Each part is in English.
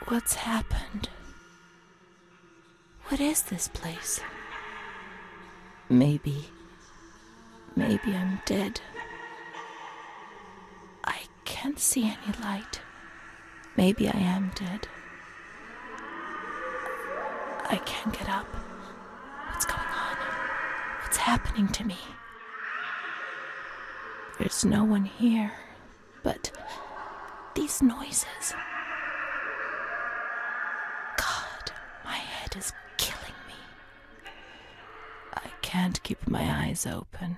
What's happened? What is this place? Maybe I'm dead. I can't see any light. Maybe I am dead. I can't get up. What's going on? What's happening to me? There's no one here, but these noises. God, my head is killing me. I can't keep my eyes open.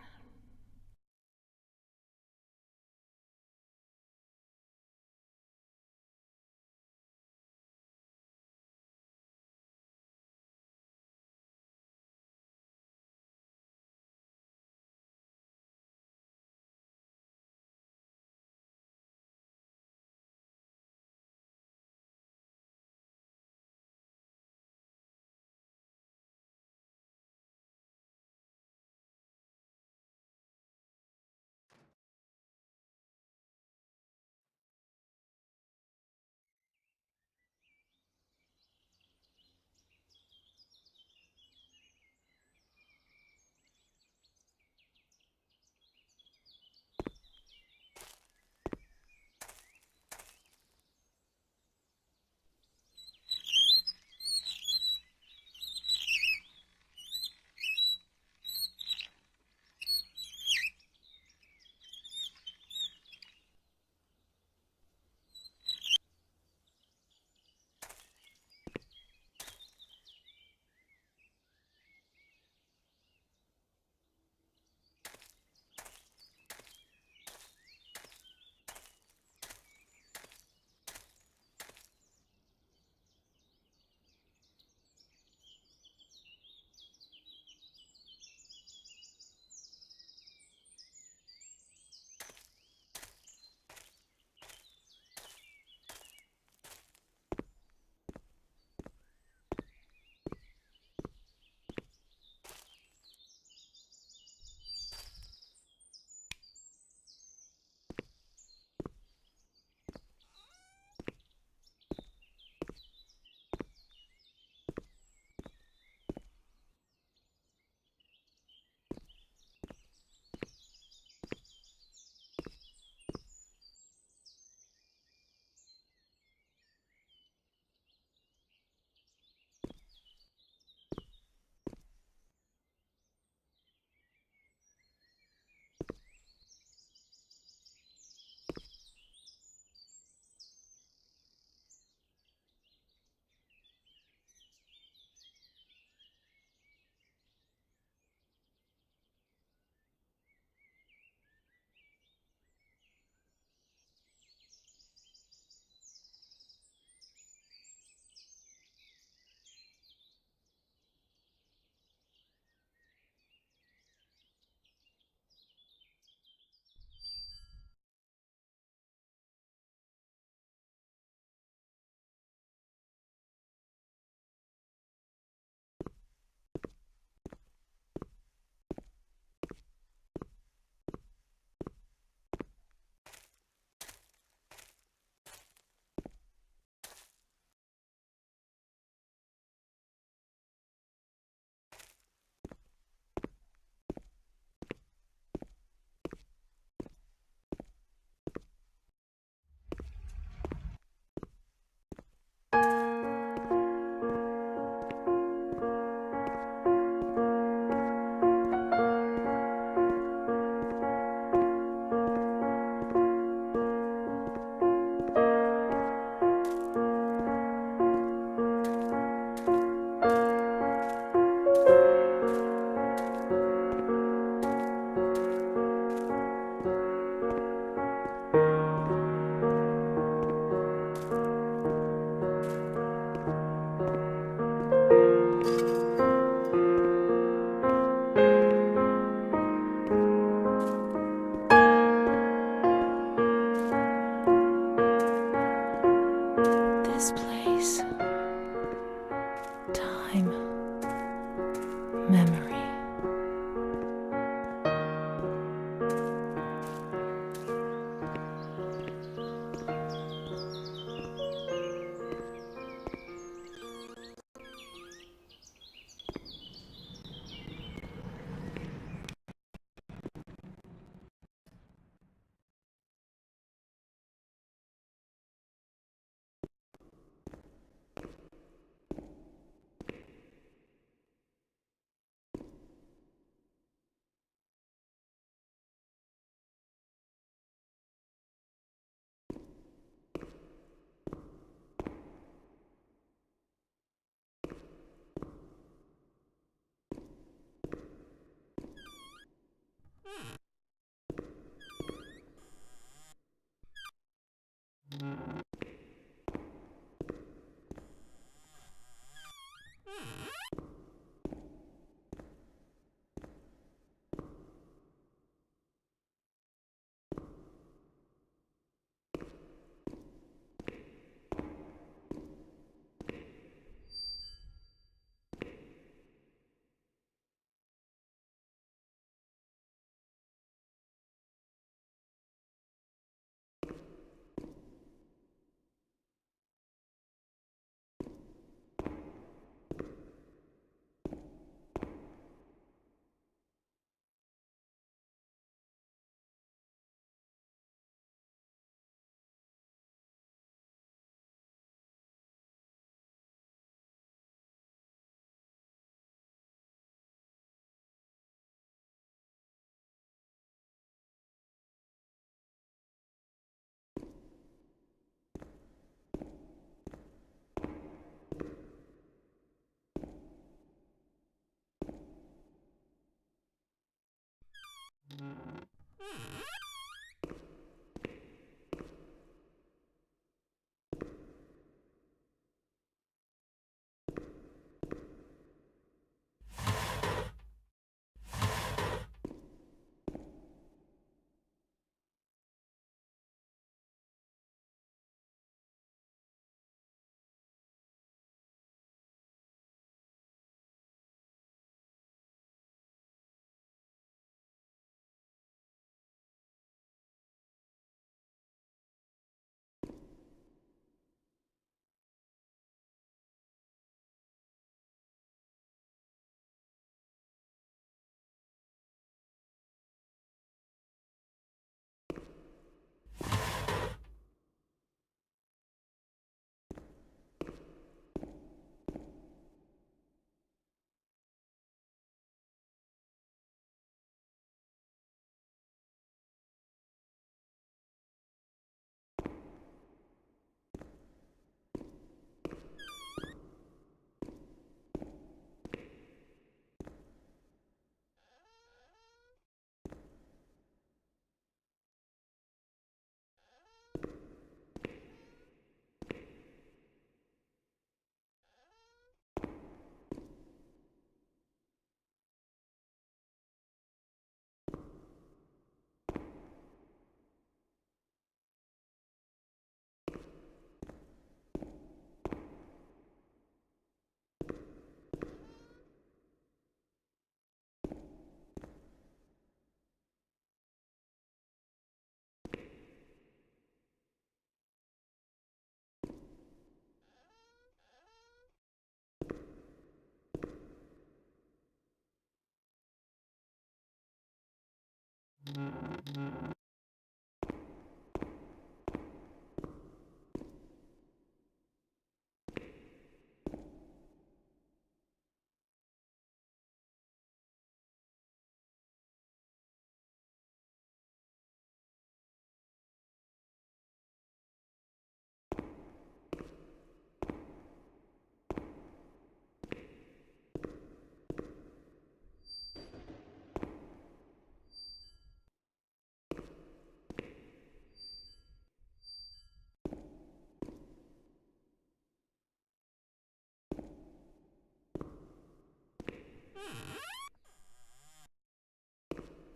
This place. Time. Memory.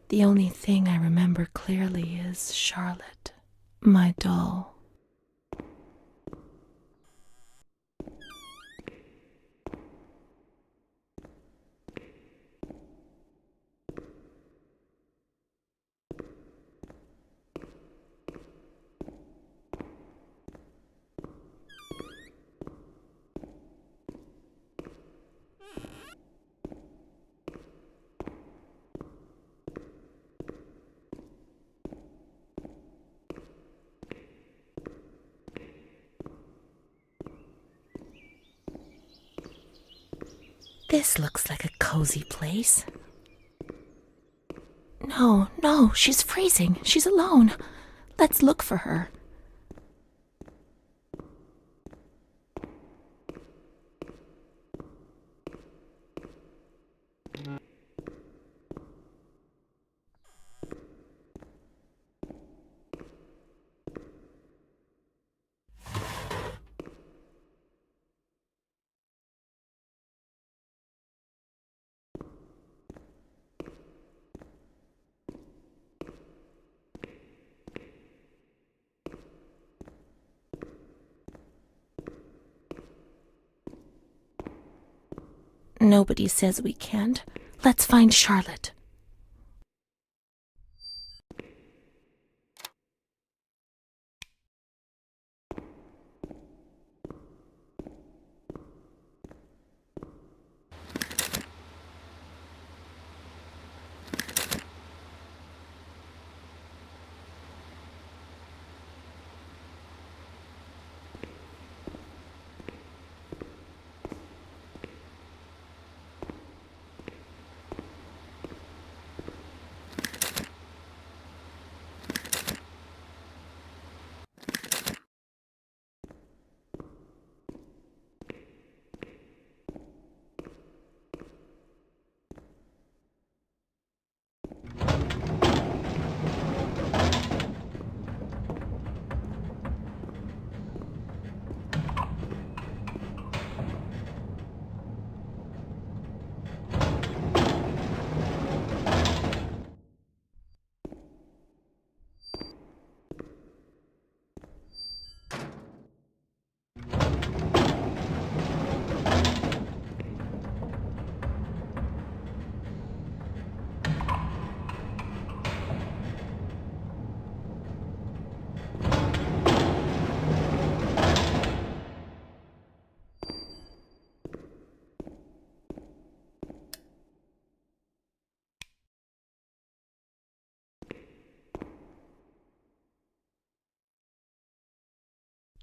The only thing I remember clearly is Charlotte, my doll. This looks like a cozy place. No, she's freezing. She's alone. Let's look for her. Nobody says we can't. Let's find Charlotte.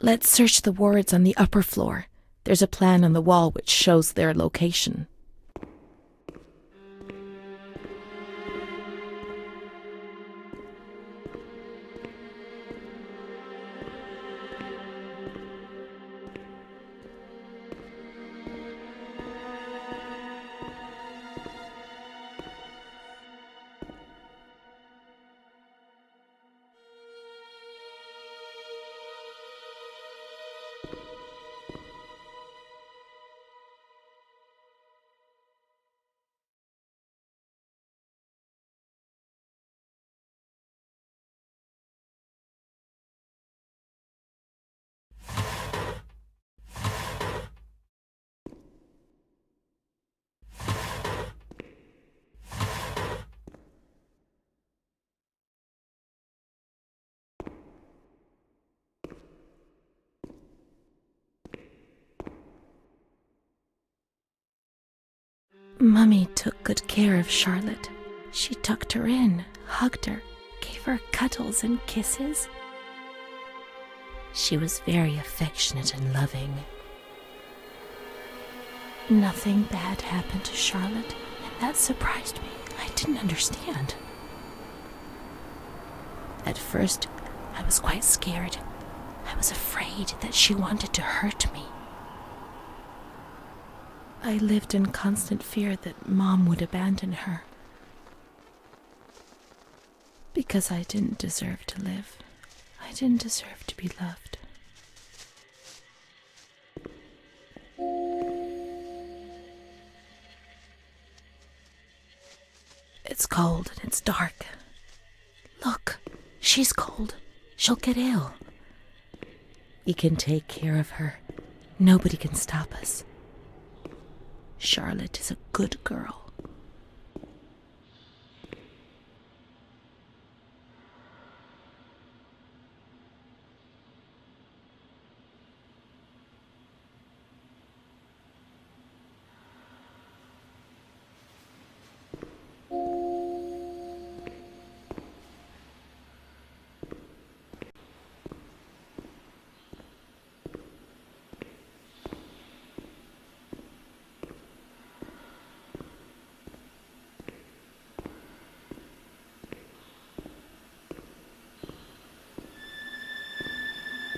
Let's search the wards on the upper floor. There's a plan on the wall which shows their location. Mummy took good care of Charlotte. She tucked her in, hugged her, gave her cuddles and kisses. She was very affectionate and loving. Nothing bad happened to Charlotte, and that surprised me. I didn't understand. At first, I was quite scared. I was afraid that she wanted to hurt me. I lived in constant fear that Mom would abandon her. Because I didn't deserve to live. I didn't deserve to be loved. It's cold and it's dark. Look, she's cold. She'll get ill. We can take care of her. Nobody can stop us. Charlotte is a good girl.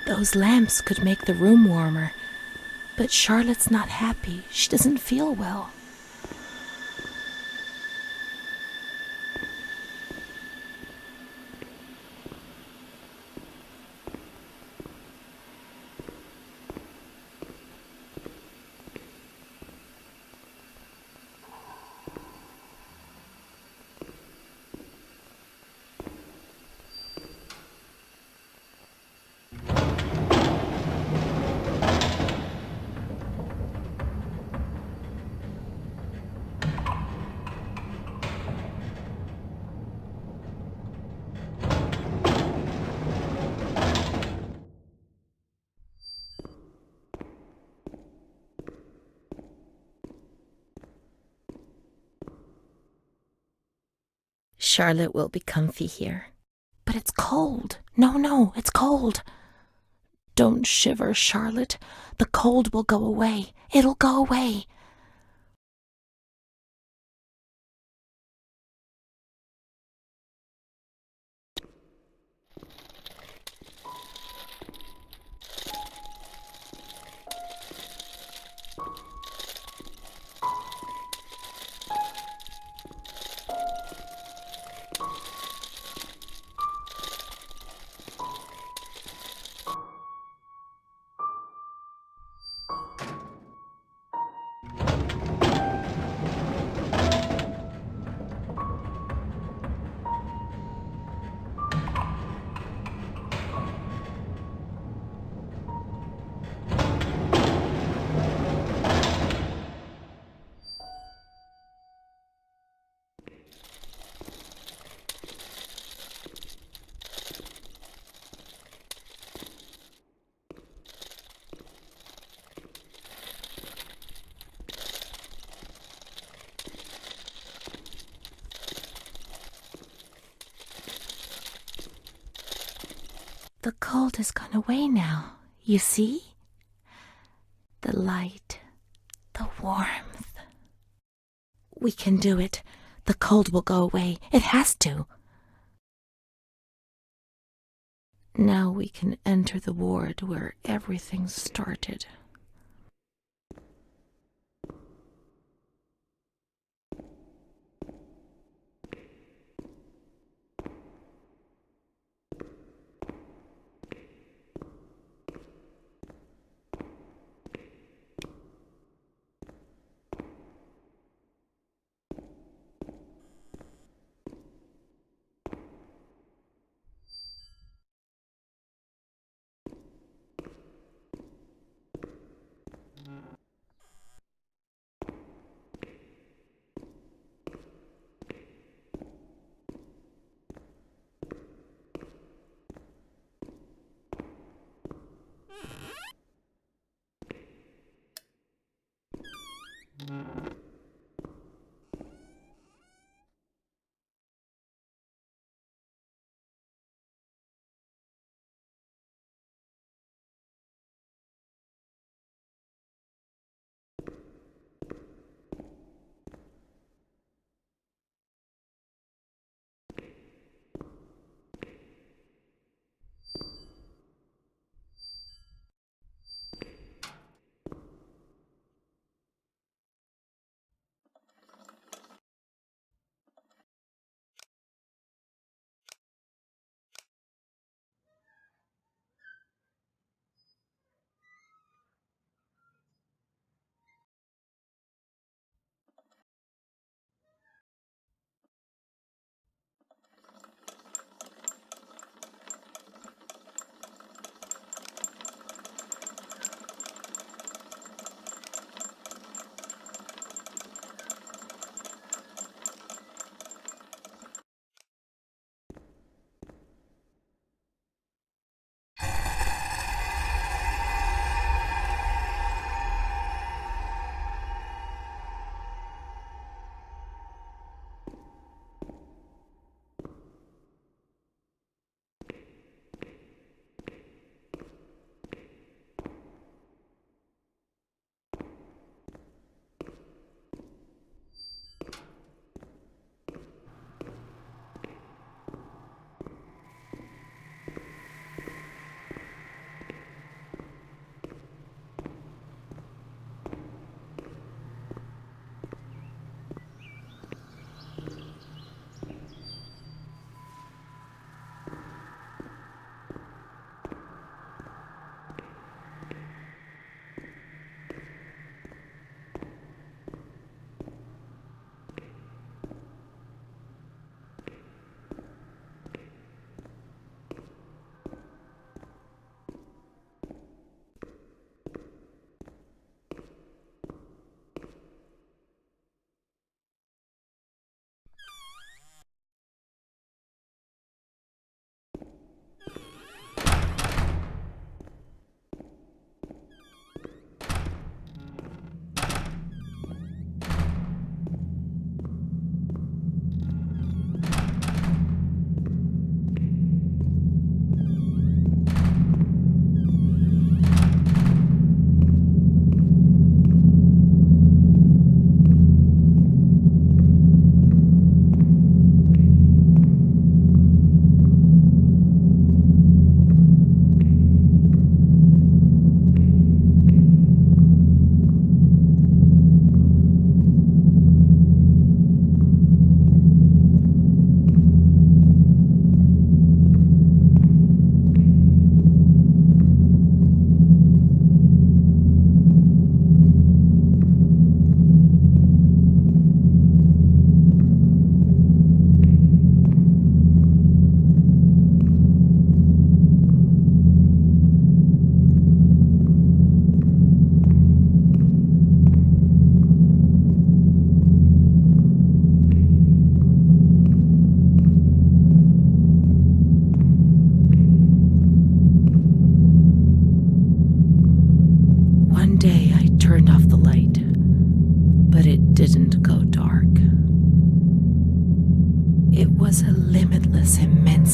Those lamps could make the room warmer, but Charlotte's not happy. She doesn't feel well. Charlotte will be comfy here. But it's cold. No, it's cold. Don't shiver, Charlotte. The cold will go away. It'll go away. The cold has gone away now, you see? The light, the warmth. We can do it. The cold will go away. It has to. Now we can enter the ward where everything started.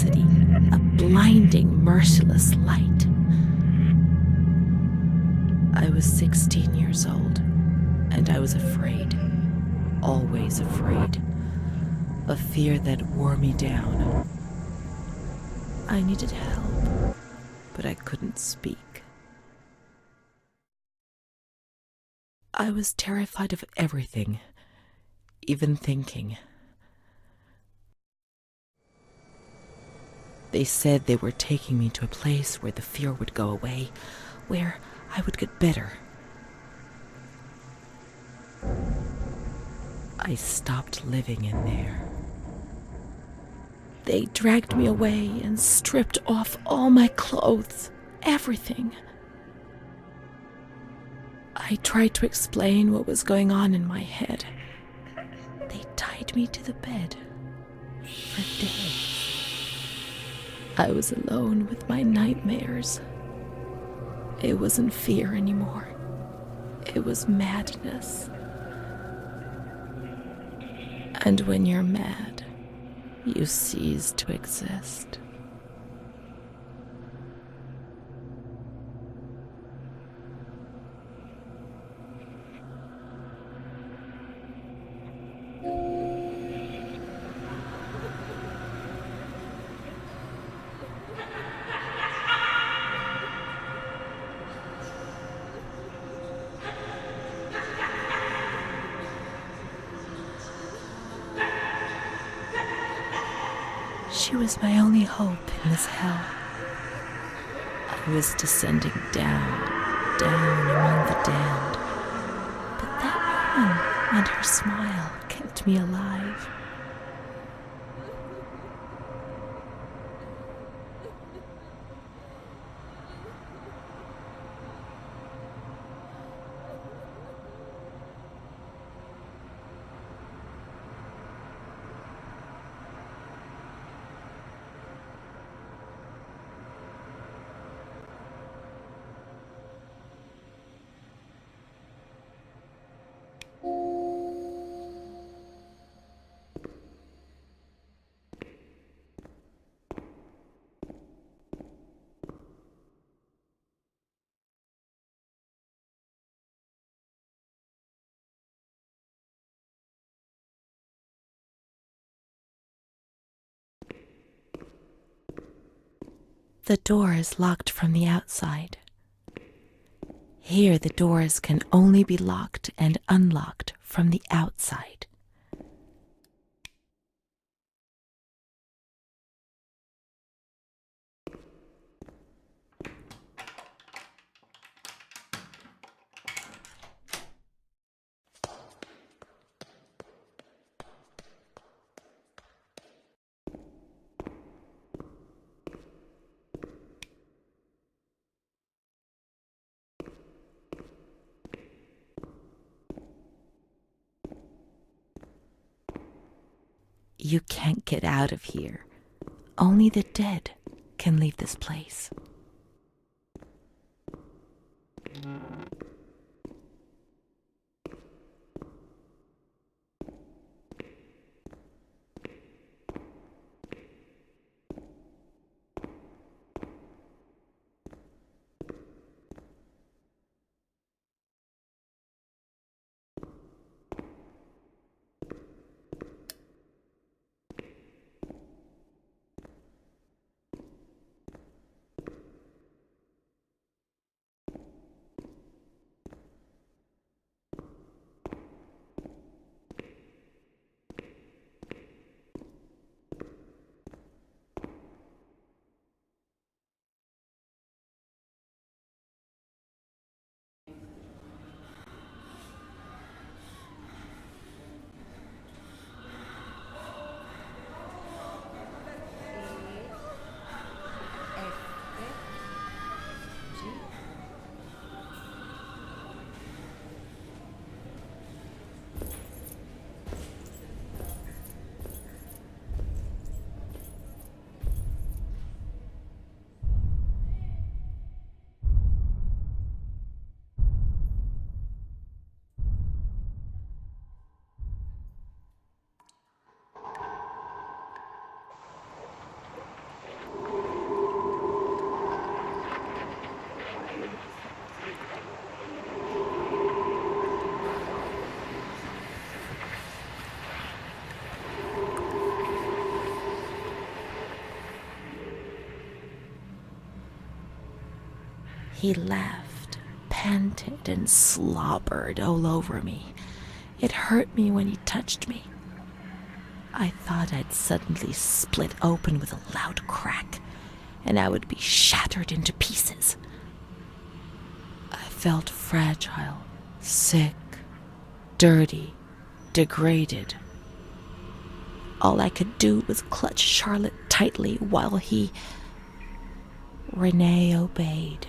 intensity, a blinding, merciless light. I was 16 years old, and I was afraid, always afraid, a fear that wore me down. I needed help, but I couldn't speak. I was terrified of everything, even thinking. They said they were taking me to a place where the fear would go away, where I would get better. I stopped living in there. They dragged me away and stripped off all my clothes, everything. I tried to explain what was going on in my head. They tied me to the bed for days. I was alone with my nightmares. It wasn't fear anymore. It was madness. And when you're mad, you cease to exist. She was my only hope in this hell. I was descending down among the damned. But that woman and her smile kept me alive. The door is locked from the outside. Here, the doors can only be locked and unlocked from the outside. You can't get out of here. Only the dead can leave this place. He laughed, panted, and slobbered all over me. It hurt me when he touched me. I thought I'd suddenly split open with a loud crack, and I would be shattered into pieces. I felt fragile, sick, dirty, degraded. All I could do was clutch Charlotte tightly while Renée obeyed.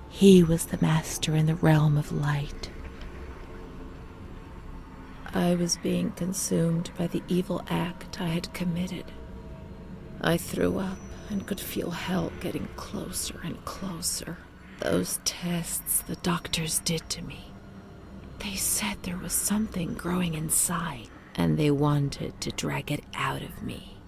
He was the master in the realm of light. I was being consumed by the evil act I had committed. I threw up and could feel hell getting closer and closer. Those tests the doctors did to me. They said there was something growing inside, and they wanted to drag it out of me.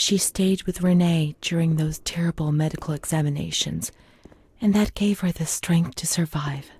She stayed with Renée during those terrible medical examinations, and that gave her the strength to survive.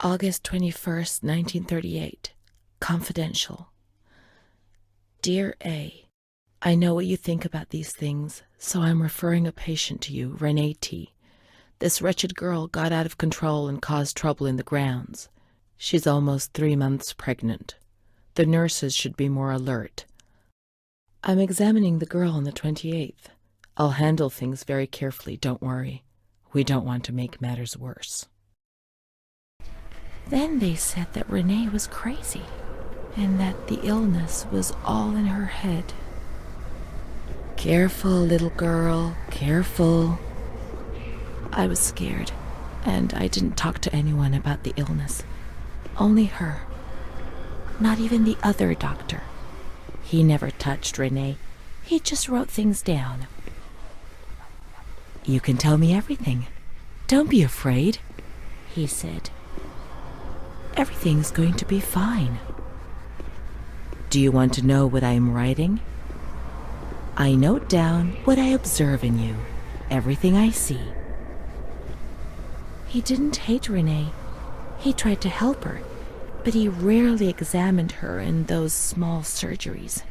August 21st, 1938. Confidential. Dear A, I know what you think about these things, so I'm referring a patient to you, Renée T. This wretched girl got out of control and caused trouble in the grounds. She's almost 3 months pregnant. The nurses should be more alert. I'm examining the girl on the 28th. I'll handle things very carefully, don't worry. We don't want to make matters worse. Then they said that Renée was crazy, and that the illness was all in her head. Careful, little girl, careful. I was scared, and I didn't talk to anyone about the illness. Only her. Not even the other doctor. He never touched Renée. He just wrote things down. You can tell me everything. Don't be afraid, he said. Everything's going to be fine. Do you want to know what I am writing? I note down what I observe in you, everything I see. He didn't hate Renée. He tried to help her, but he rarely examined her in those small surgeries.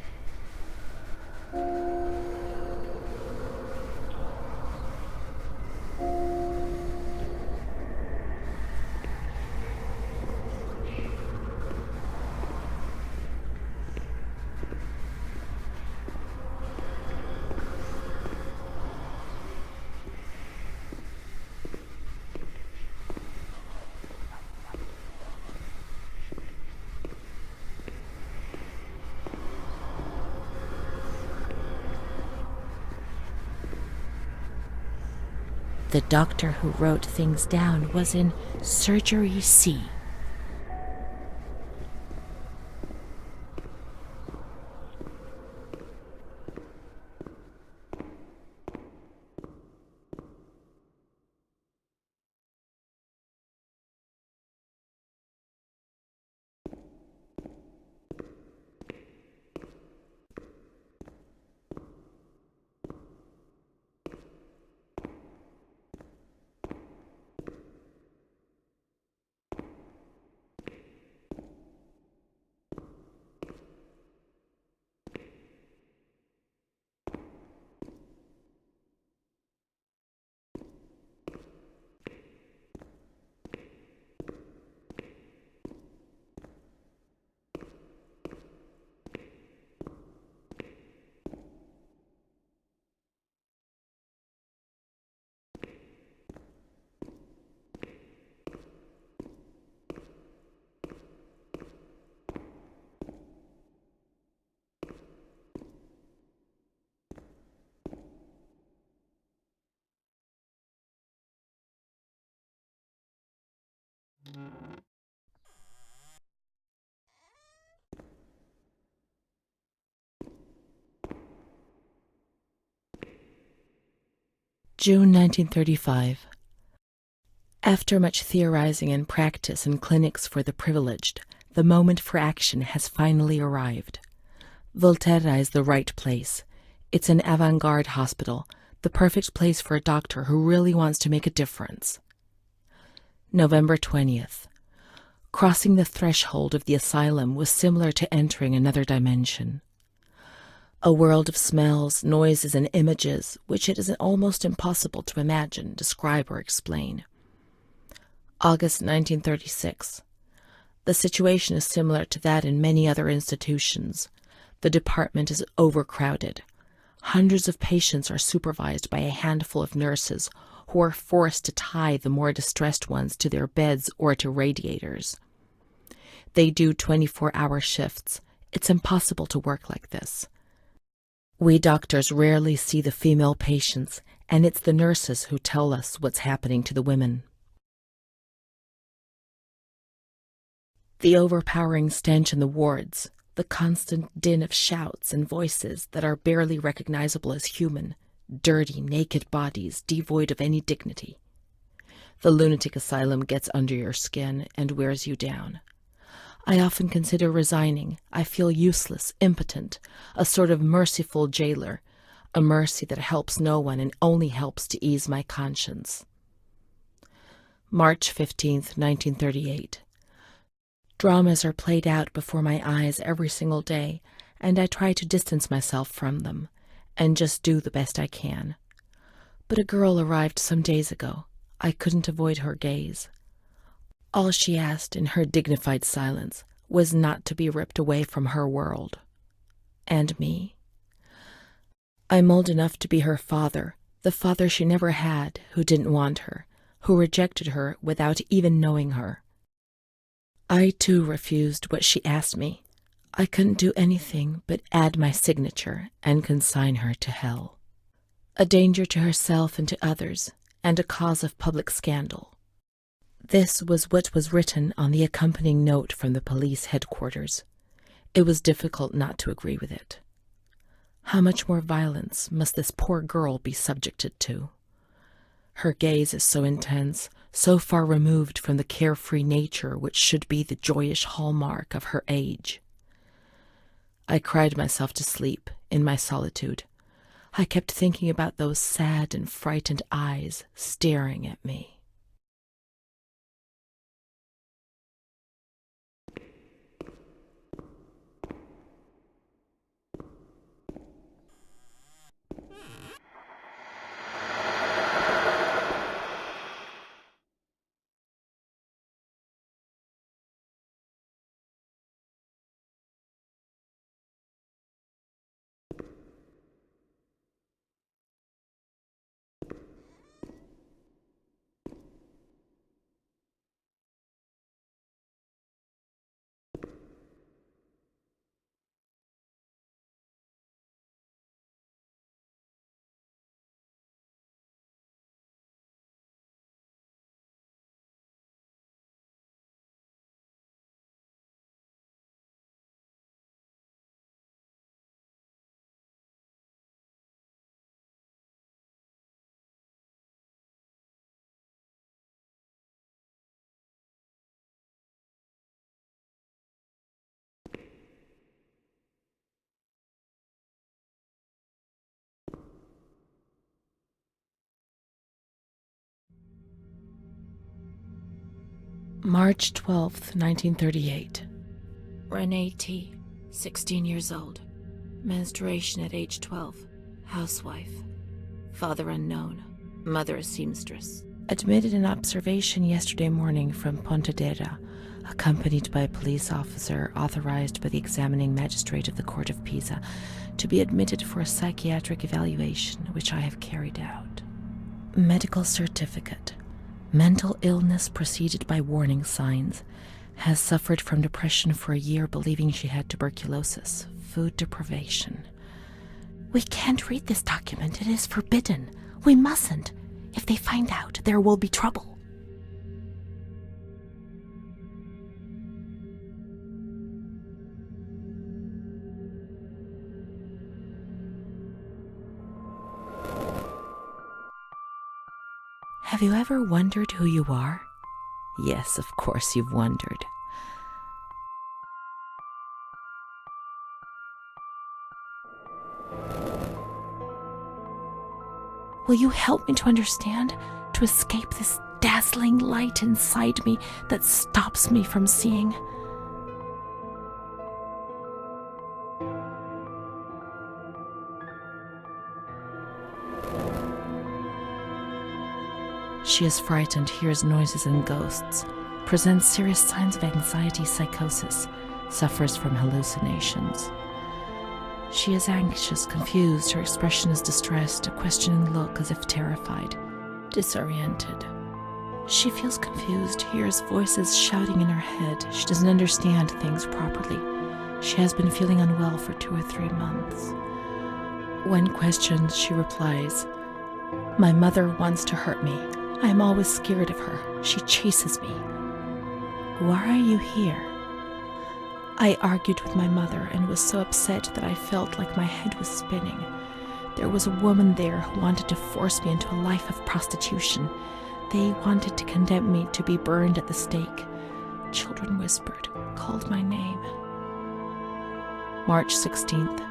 The doctor who wrote things down was in Surgery C. June 1935. After much theorizing and practice in clinics for the privileged, the moment for action has finally arrived. Volterra is the right place. It's an avant-garde hospital, the perfect place for a doctor who really wants to make a difference. November 20th. Crossing the threshold of the asylum was similar to entering another dimension. A world of smells, noises, and images which it is almost impossible to imagine, describe, or explain. August 1936. The situation is similar to that in many other institutions. The department is overcrowded. Hundreds of patients are supervised by a handful of nurses who are forced to tie the more distressed ones to their beds or to radiators. They do 24-hour shifts. It's impossible to work like this. We doctors rarely see the female patients, and it's the nurses who tell us what's happening to the women. The overpowering stench in the wards, the constant din of shouts and voices that are barely recognizable as human, dirty, naked bodies devoid of any dignity. The lunatic asylum gets under your skin and wears you down. I often consider resigning. I feel useless, impotent, a sort of merciful jailer, a mercy that helps no one and only helps to ease my conscience. March 15th, 1938. Dramas are played out before my eyes every single day, and I try to distance myself from them and just do the best I can. But a girl arrived some days ago. I couldn't avoid her gaze. All she asked in her dignified silence was not to be ripped away from her world. And me. I'm old enough to be her father, the father she never had, who didn't want her, who rejected her without even knowing her. I too refused what she asked me. I couldn't do anything but add my signature and consign her to hell. A danger to herself and to others, and a cause of public scandal. This was what was written on the accompanying note from the police headquarters. It was difficult not to agree with it. How much more violence must this poor girl be subjected to? Her gaze is so intense, so far removed from the carefree nature which should be the joyous hallmark of her age. I cried myself to sleep in my solitude. I kept thinking about those sad and frightened eyes staring at me. March 12th, 1938. Renée T., 16 years old. Menstruation at age 12. Housewife. Father unknown. Mother a seamstress. Admitted in observation yesterday morning from Pontedera, accompanied by a police officer authorized by the examining magistrate of the Court of Pisa to be admitted for a psychiatric evaluation, which I have carried out. Medical certificate. Mental illness preceded by warning signs. Has suffered from depression for a year, believing she had tuberculosis. Food deprivation. We can't read this document. It is forbidden. We mustn't. If they find out, there will be trouble. Have you ever wondered who you are? Yes, of course you've wondered. Will you help me to understand, to escape this dazzling light inside me that stops me from seeing? She is frightened, hears noises and ghosts, presents serious signs of anxiety psychosis, suffers from hallucinations. She is anxious, confused, her expression is distressed, a questioning look as if terrified, disoriented. She feels confused, hears voices shouting in her head. She doesn't understand things properly. She has been feeling unwell for 2 or 3 months. When questioned, she replies, "My mother wants to hurt me. I am always scared of her. She chases me." "Why are you here?" "I argued with my mother and was so upset that I felt like my head was spinning. There was a woman there who wanted to force me into a life of prostitution. They wanted to condemn me to be burned at the stake. Children whispered, called my name." March 16th.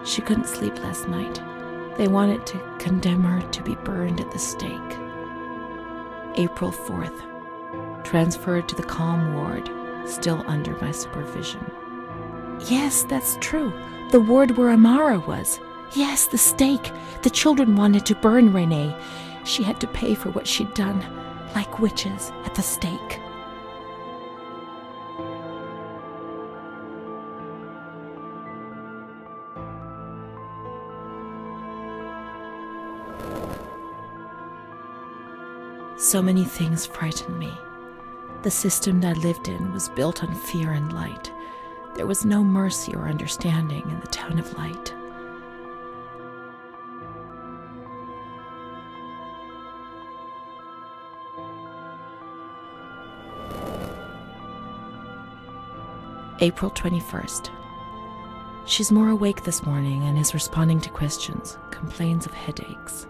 She couldn't sleep last night. They wanted to condemn her to be burned at the stake. April 4th. Transferred to the calm ward, still under my supervision. Yes, that's true. The ward where Amara was. Yes, the stake. The children wanted to burn Renée. She had to pay for what she'd done, like witches at the stake. So many things frightened me. The system that I lived in was built on fear and light. There was no mercy or understanding in the town of light. April 21st. She's more awake this morning and is responding to questions, complains of headaches.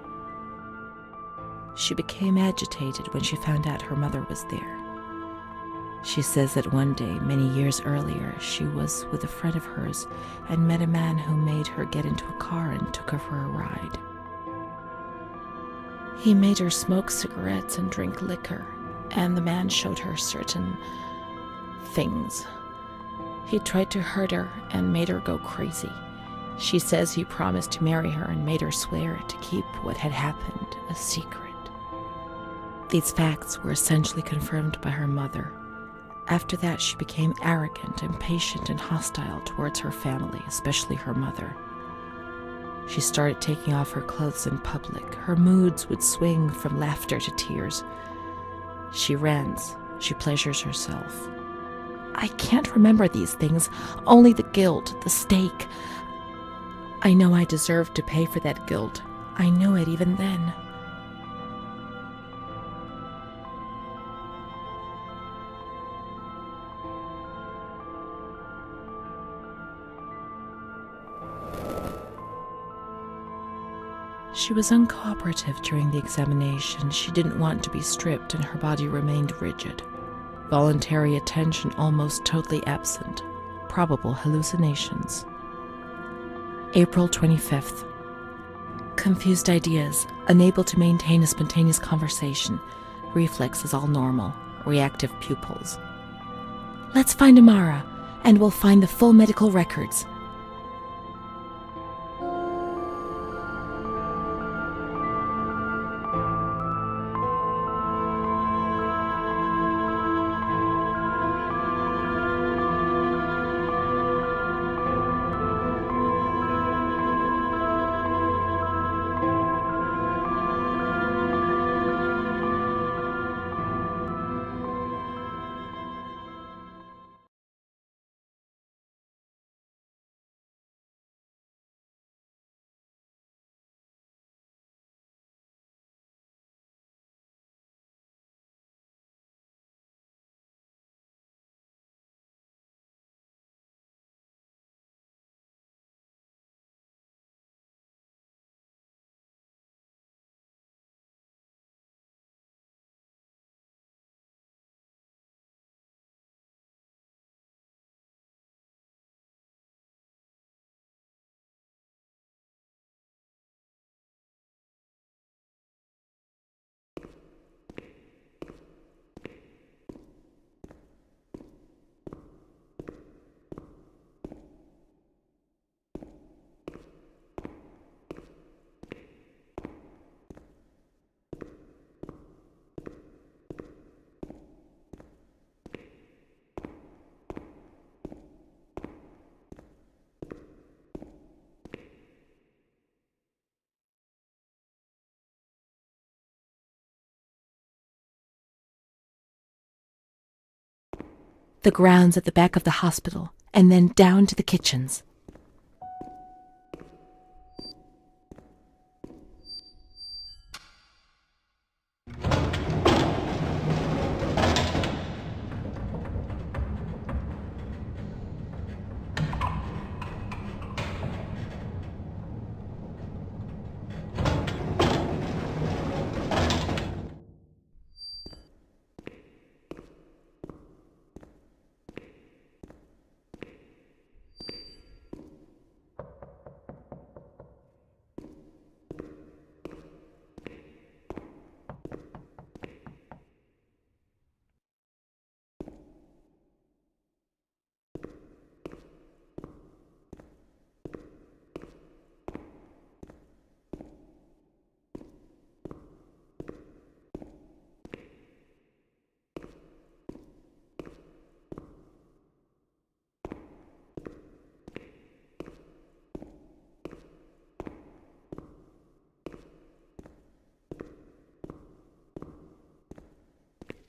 She became agitated when she found out her mother was there. She says that one day, many years earlier, she was with a friend of hers and met a man who made her get into a car and took her for a ride. He made her smoke cigarettes and drink liquor, and the man showed her certain things. He tried to hurt her and made her go crazy. She says he promised to marry her and made her swear to keep what had happened a secret. These facts were essentially confirmed by her mother. After that, she became arrogant, impatient, and hostile towards her family, especially her mother. She started taking off her clothes in public. Her moods would swing from laughter to tears. She rants. She pleasures herself. I can't remember these things, only the guilt, the stake. I know I deserved to pay for that guilt. I knew it even then. She was uncooperative during the examination. She didn't want to be stripped and her body remained rigid. Voluntary attention almost totally absent. Probable hallucinations. April 25th. Confused ideas, unable to maintain a spontaneous conversation. Reflexes all normal. reactive pupils. Let's find Amara, and we'll find the full medical records. The grounds at the back of the hospital, and then down to the kitchens.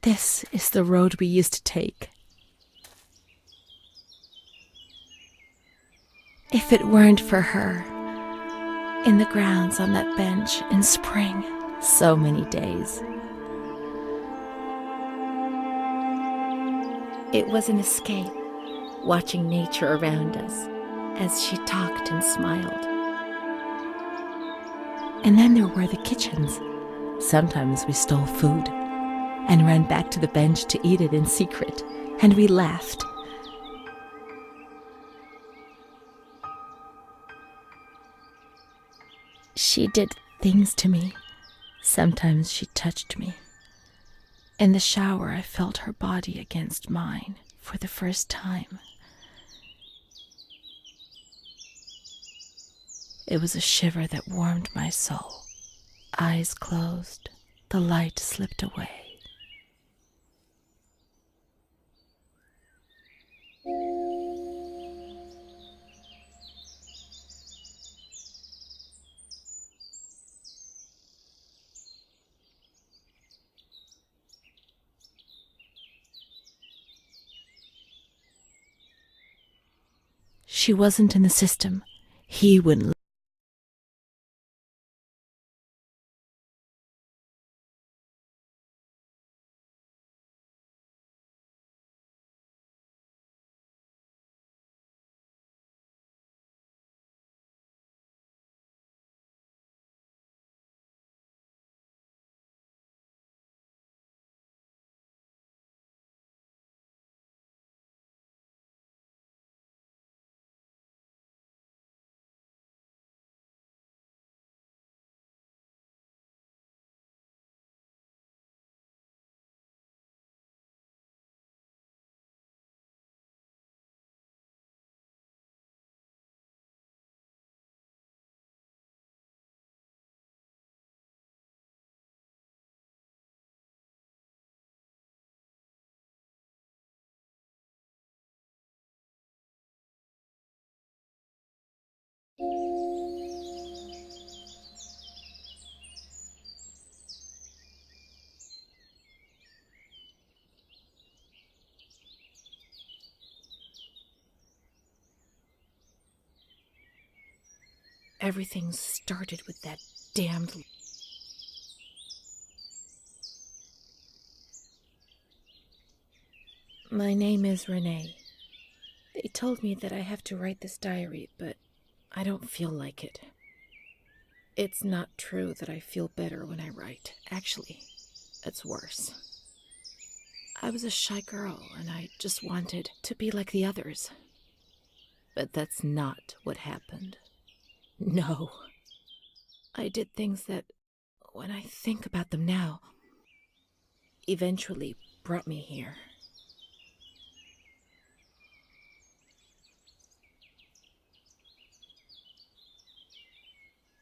This is the road we used to take. If it weren't for her, in the grounds on that bench in spring, so many days. It was an escape, watching nature around us as she talked and smiled. And then there were the kitchens. Sometimes we stole food and ran back to the bench to eat it in secret, and we laughed. She did things to me. Sometimes she touched me. In the shower, I felt her body against mine for the first time. It was a shiver that warmed my soul. Eyes closed, the light slipped away. She wasn't in the system. He wouldn't Everything started with that damned... My name is Renée. They told me that I have to write this diary, but I don't feel like it. It's not true that I feel better when I write. Actually, it's worse. I was a shy girl, and I just wanted to be like the others. But that's not what happened. No. I did things that, when I think about them now, eventually brought me here.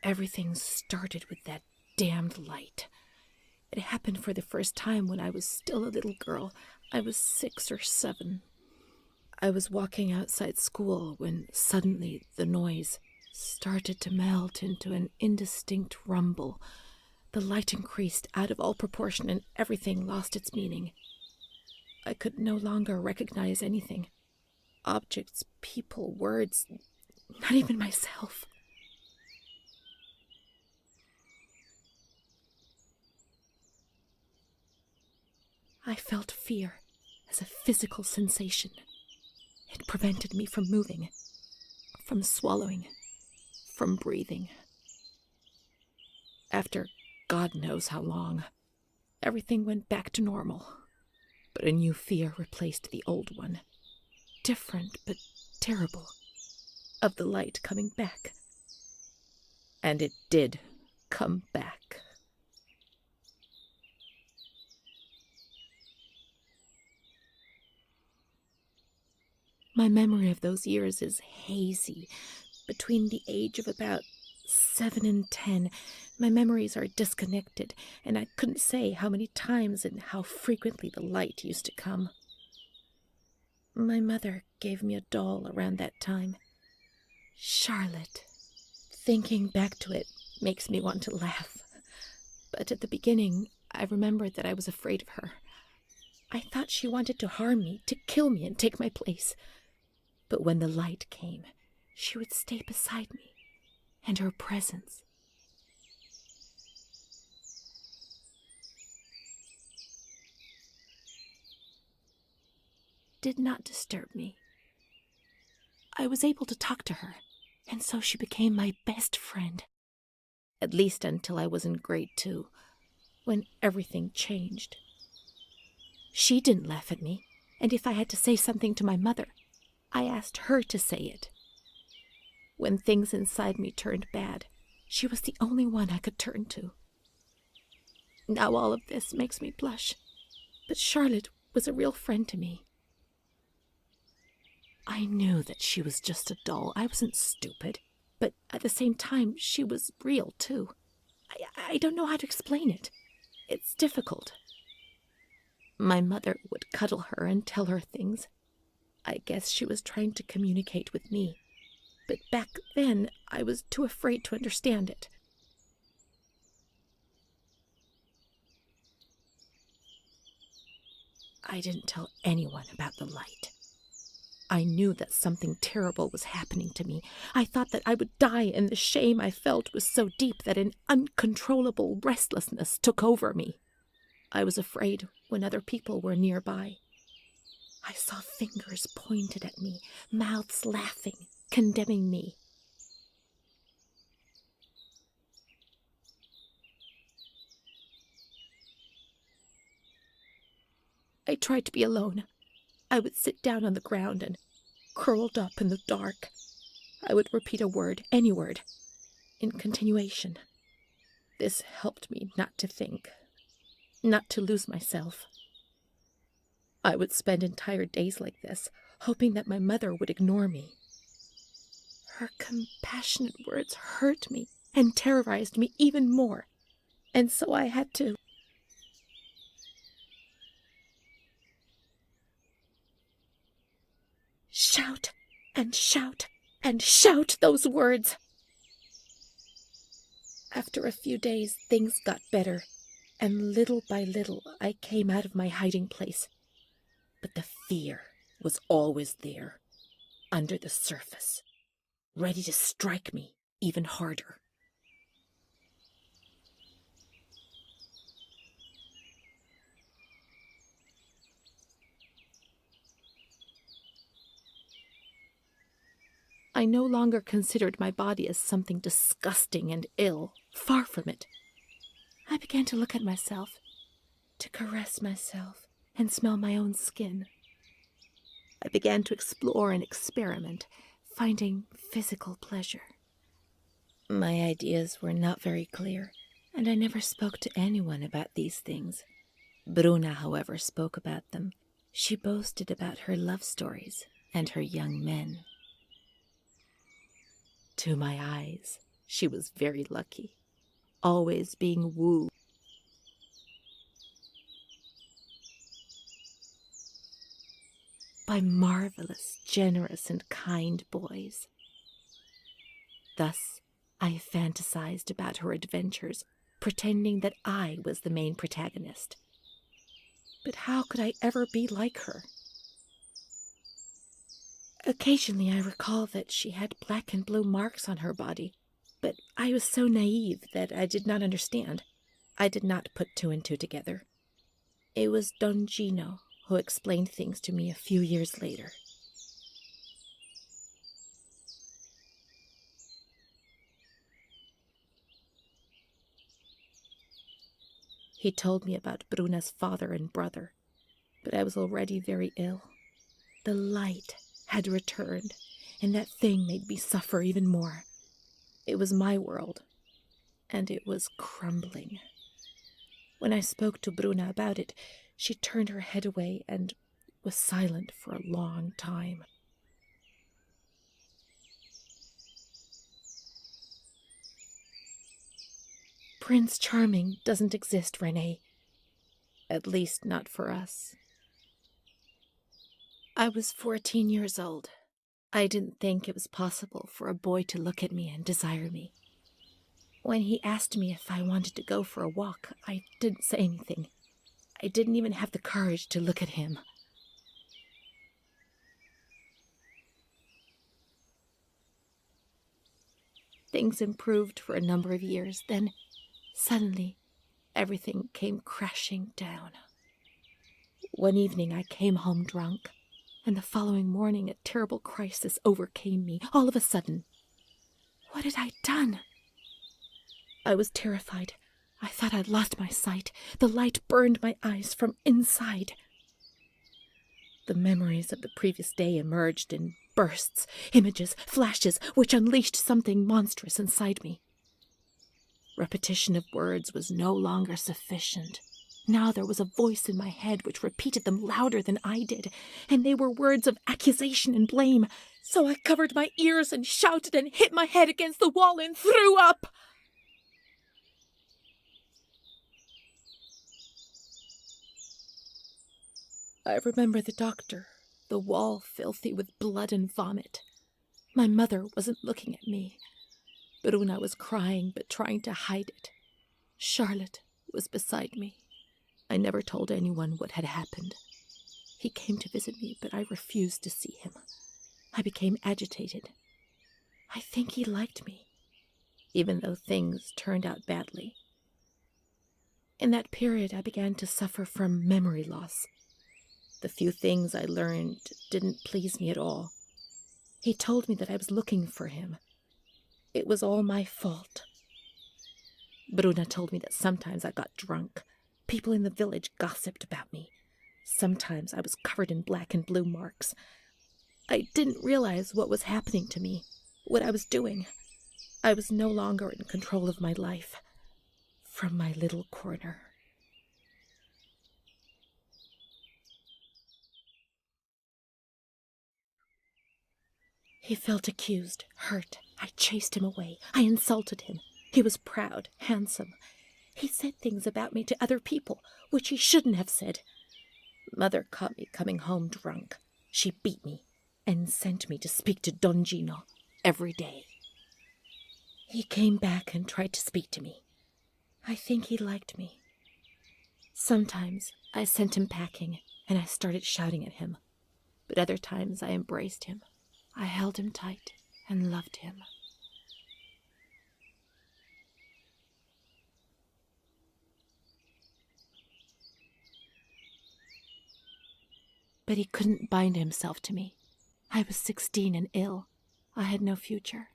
Everything started with that damned light. It happened for the first time when I was still a little girl. I was 6 or 7. I was walking outside school when suddenly the noise started to melt into an indistinct rumble. The light increased out of all proportion and everything lost its meaning. I could no longer recognize anything. Objects, people, words, not even myself. I felt fear as a physical sensation. It prevented me from moving, from swallowing, from breathing. After God knows how long, everything went back to normal, but a new fear replaced the old one. Different, but terrible, of the light coming back. And it did come back. My memory of those years is hazy. Between the age of about 7 and 10, my memories are disconnected, and I couldn't say how many times and how frequently the light used to come. My mother gave me a doll around that time. Charlotte. Thinking back to it makes me want to laugh. But at the beginning, I remembered that I was afraid of her. I thought she wanted to harm me, to kill me and take my place. But when the light came, she would stay beside me, and her presence did not disturb me. I was able to talk to her, and so she became my best friend. At least until I was in grade 2, when everything changed. She didn't laugh at me, and if I had to say something to my mother, I asked her to say it. When things inside me turned bad, she was the only one I could turn to. Now all of this makes me blush, but Charlotte was a real friend to me. I knew that she was just a doll. I wasn't stupid, but at the same time, she was real too. I don't know how to explain it. It's difficult. My mother would cuddle her and tell her things. I guess she was trying to communicate with me, but back then I was too afraid to understand it. I didn't tell anyone about the light. I knew that something terrible was happening to me. I thought that I would die, and the shame I felt was so deep that an uncontrollable restlessness took over me. I was afraid when other people were nearby. I saw fingers pointed at me, mouths laughing, condemning me. I tried to be alone. I would sit down on the ground and, curled up in the dark, I would repeat a word, any word, in continuation. This helped me not to think, not to lose myself. I would spend entire days like this, hoping that my mother would ignore me. Her compassionate words hurt me and terrorized me even more, and so I had to shout and shout and shout those words. After a few days, things got better, and little by little I came out of my hiding place. But the fear was always there, under the surface, ready to strike me even harder. I no longer considered my body as something disgusting and ill. Far from it. I began to look at myself, to caress myself, and smell my own skin. I began to explore and experiment, finding physical pleasure. My ideas were not very clear, and I never spoke to anyone about these things. Bruna, however, spoke about them. She boasted about her love stories and her young men. To my eyes, she was very lucky, always being wooed by marvelous, generous, and kind boys. Thus, I fantasized about her adventures, pretending that I was the main protagonist. But how could I ever be like her? Occasionally I recall that she had black and blue marks on her body, but I was so naive that I did not understand. I did not put two and two together. It was Don Gino who explained things to me a few years later. He told me about Bruna's father and brother, but I was already very ill. The light had returned, and that thing made me suffer even more. It was my world, and it was crumbling. When I spoke to Bruna about it, she turned her head away and was silent for a long time. Prince Charming doesn't exist, Renée. At least not for us. I was 14 years old. I didn't think it was possible for a boy to look at me and desire me. When he asked me if I wanted to go for a walk, I didn't say anything. I didn't even have the courage to look at him. Things improved for a number of years, then suddenly everything came crashing down. One evening I came home drunk, and the following morning a terrible crisis overcame me all of a sudden. What had I done? I was terrified. I thought I'd lost my sight. The light burned my eyes from inside. The memories of the previous day emerged in bursts, images, flashes, which unleashed something monstrous inside me. Repetition of words was no longer sufficient. Now there was a voice in my head which repeated them louder than I did, and they were words of accusation and blame. So I covered my ears and shouted and hit my head against the wall and threw up. I remember the doctor, the wall filthy with blood and vomit. My mother wasn't looking at me. Bruna was crying but trying to hide it. Charlotte was beside me. I never told anyone what had happened. He came to visit me, but I refused to see him. I became agitated. I think he liked me, even though things turned out badly. In that period, I began to suffer from memory loss. The few things I learned didn't please me at all. He told me that I was looking for him. It was all my fault. Bruna told me that sometimes I got drunk. People in the village gossiped about me. Sometimes I was covered in black and blue marks. I didn't realize what was happening to me, what I was doing. I was no longer in control of my life. From my little corner. He felt accused, hurt. I chased him away. I insulted him. He was proud, handsome. He said things about me to other people, which he shouldn't have said. Mother caught me coming home drunk. She beat me and sent me to speak to Don Gino every day. He came back and tried to speak to me. I think he liked me. Sometimes I sent him packing and I started shouting at him, but other times I embraced him. I held him tight and loved him. but he couldn't bind himself to me. I was 16 and ill. I had no future.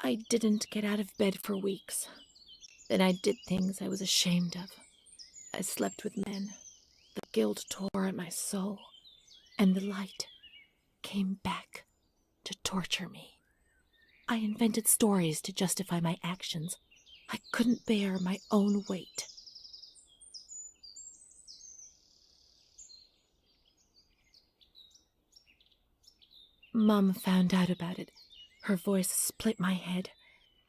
I didn't get out of bed for weeks. Then I did things I was ashamed of. I slept with men. The guilt tore at my soul, and the light came back to torture me. I invented stories to justify my actions. I couldn't bear my own weight. Mom found out about it. Her voice split my head.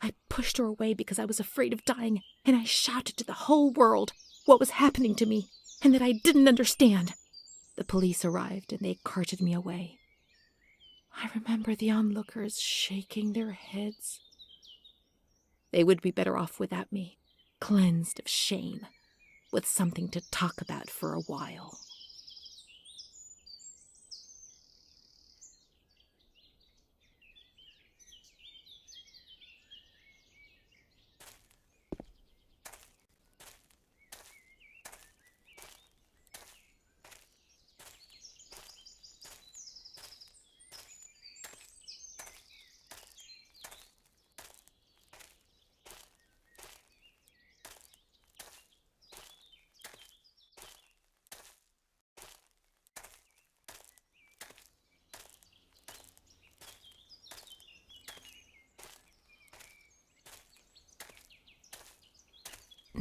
I pushed her away because I was afraid of dying, and I shouted to the whole world what was happening to me, and that I didn't understand. The police arrived, and they carted me away. I remember the onlookers shaking their heads. They would be better off without me, cleansed of shame, with something to talk about for a while.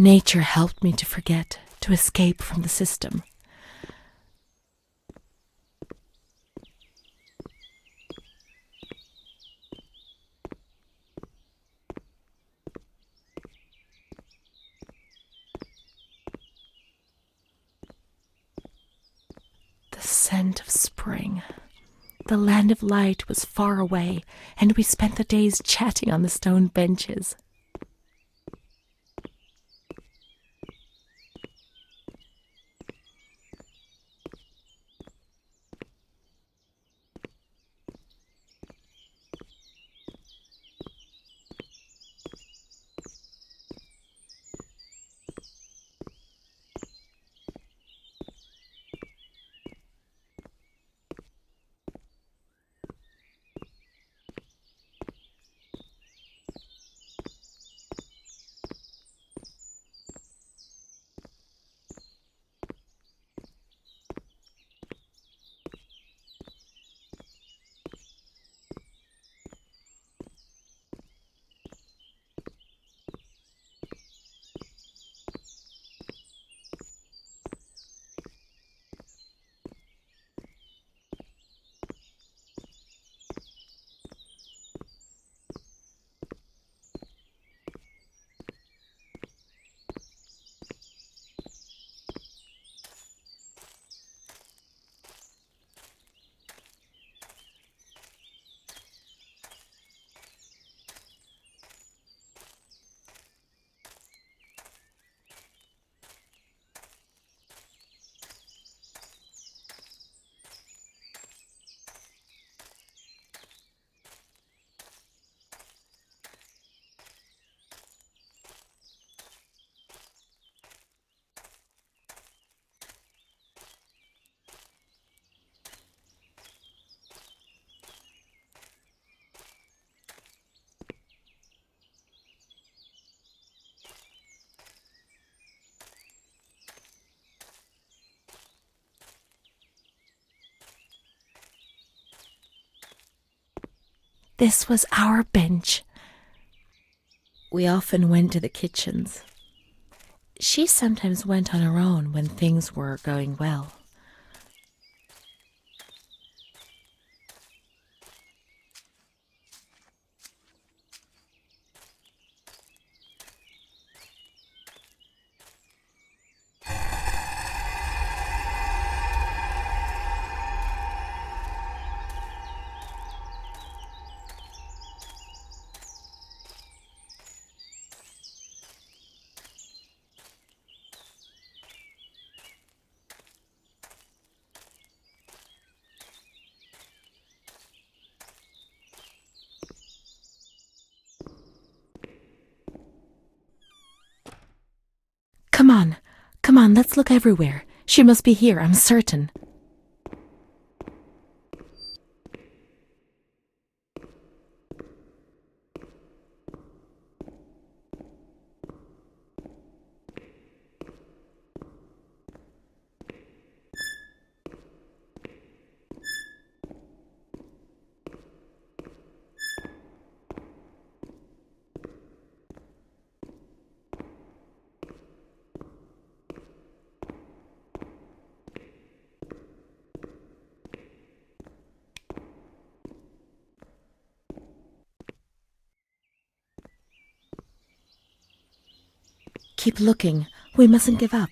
Nature helped me to forget, to escape from the system. The scent of spring. The land of light was far away, and we spent the days chatting on the stone benches. This was our bench. We often went to the kitchens. She sometimes went on her own when things were going well. Come on, let's look everywhere. She must be here, I'm certain. Keep looking. We mustn't give up.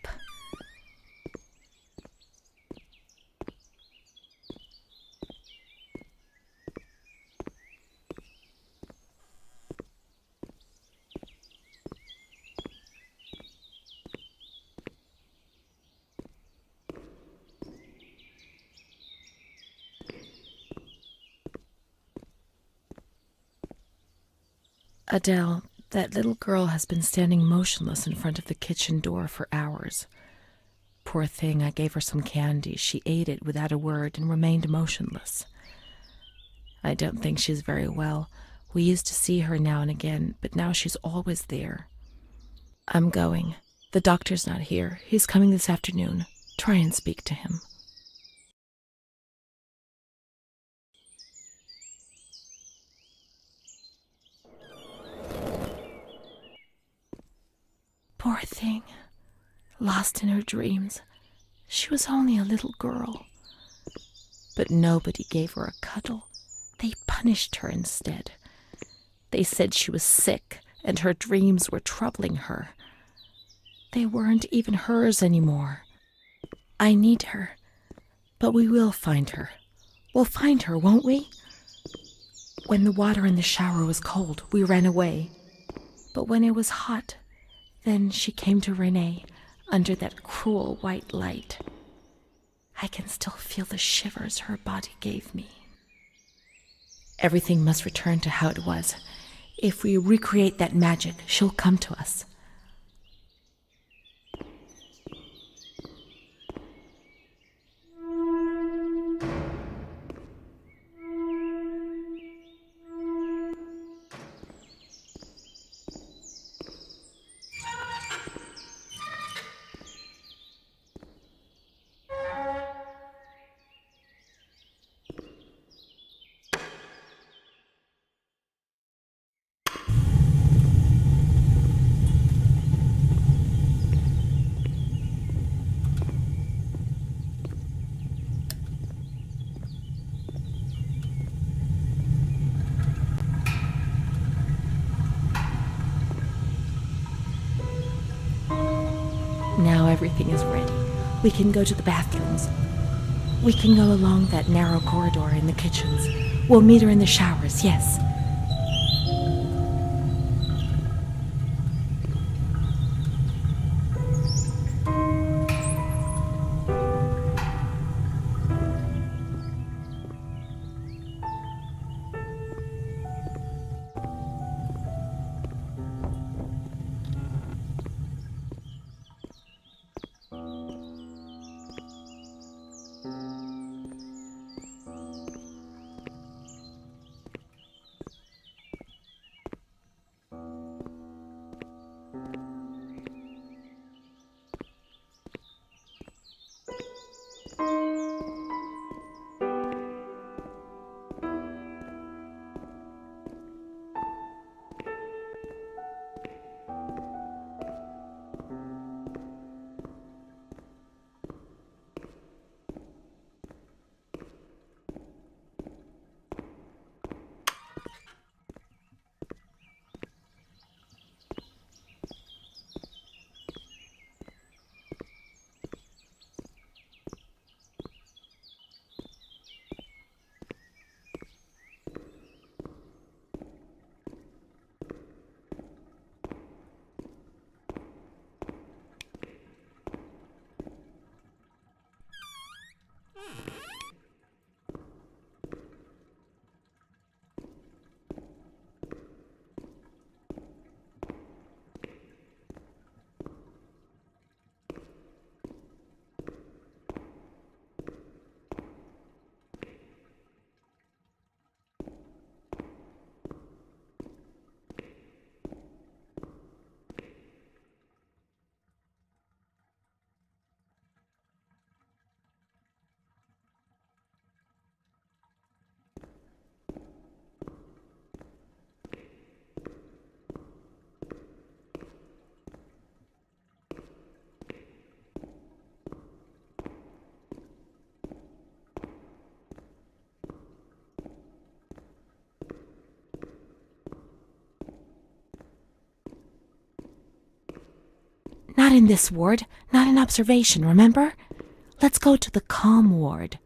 Adele, that little girl has been standing motionless in front of the kitchen door for hours. Poor thing, I gave her some candy. She ate it without a word and remained motionless. I don't think she's very well. We used to see her now and again, but now she's always there. I'm going. The doctor's not here. He's coming this afternoon. Try and speak to him. Poor thing. Lost in her dreams. She was only a little girl. But nobody gave her a cuddle. They punished her instead. They said she was sick and her dreams were troubling her. They weren't even hers anymore. I need her. But we will find her. We'll find her, won't we? When the water in the shower was cold, we ran away. But when it was hot, then she came to Renée under that cruel white light. I can still feel the shivers her body gave me. Everything must return to how it was. If we recreate that magic, she'll come to us. Now everything is ready. We can go to the bathrooms. We can go along that narrow corridor in the kitchens. We'll meet her in the showers, yes. Not in this ward, not in observation, remember? Let's go to the calm ward.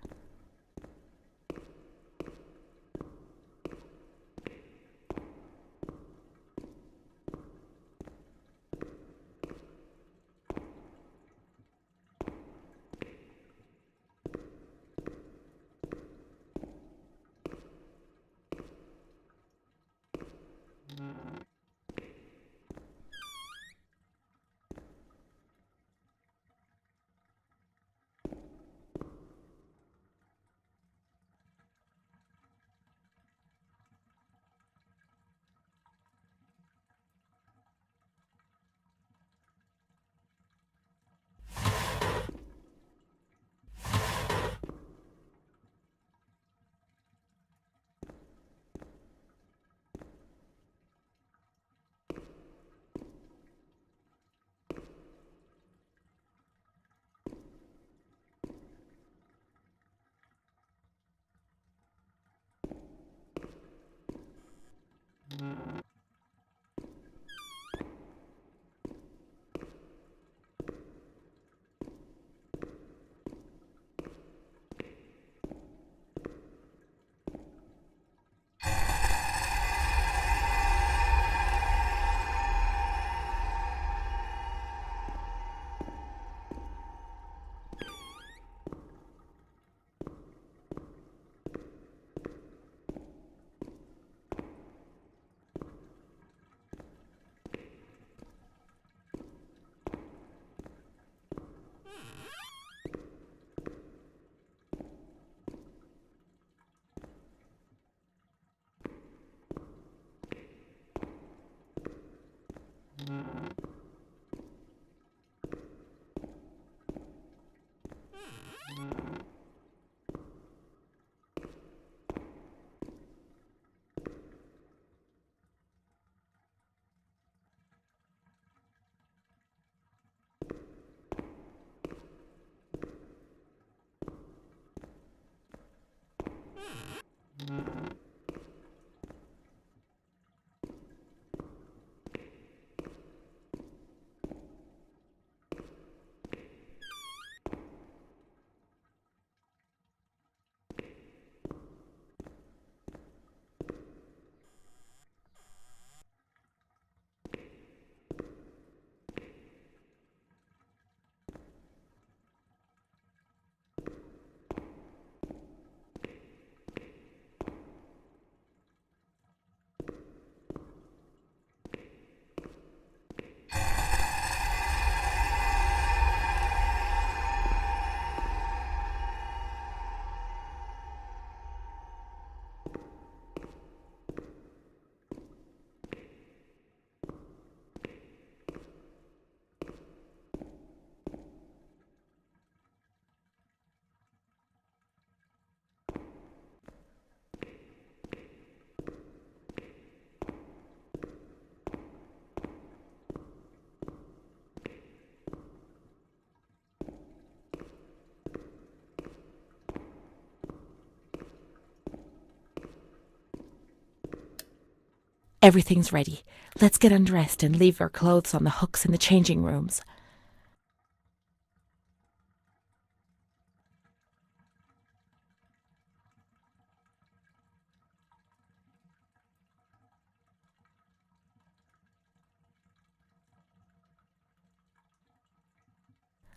Everything's ready. Let's get undressed and leave our clothes on the hooks in the changing rooms.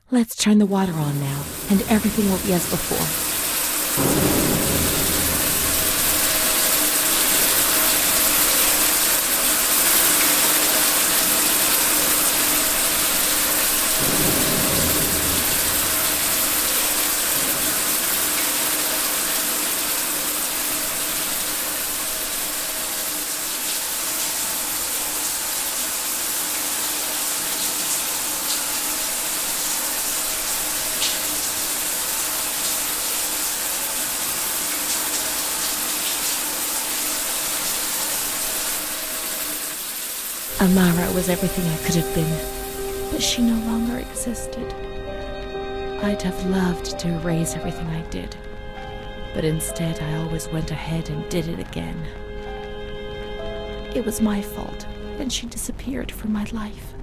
Let's turn the water on now, and everything will be as before. Amara was everything I could have been, but she no longer existed. I'd have loved to erase everything I did, but instead I always went ahead and did it again. It was my fault, and she disappeared from my life.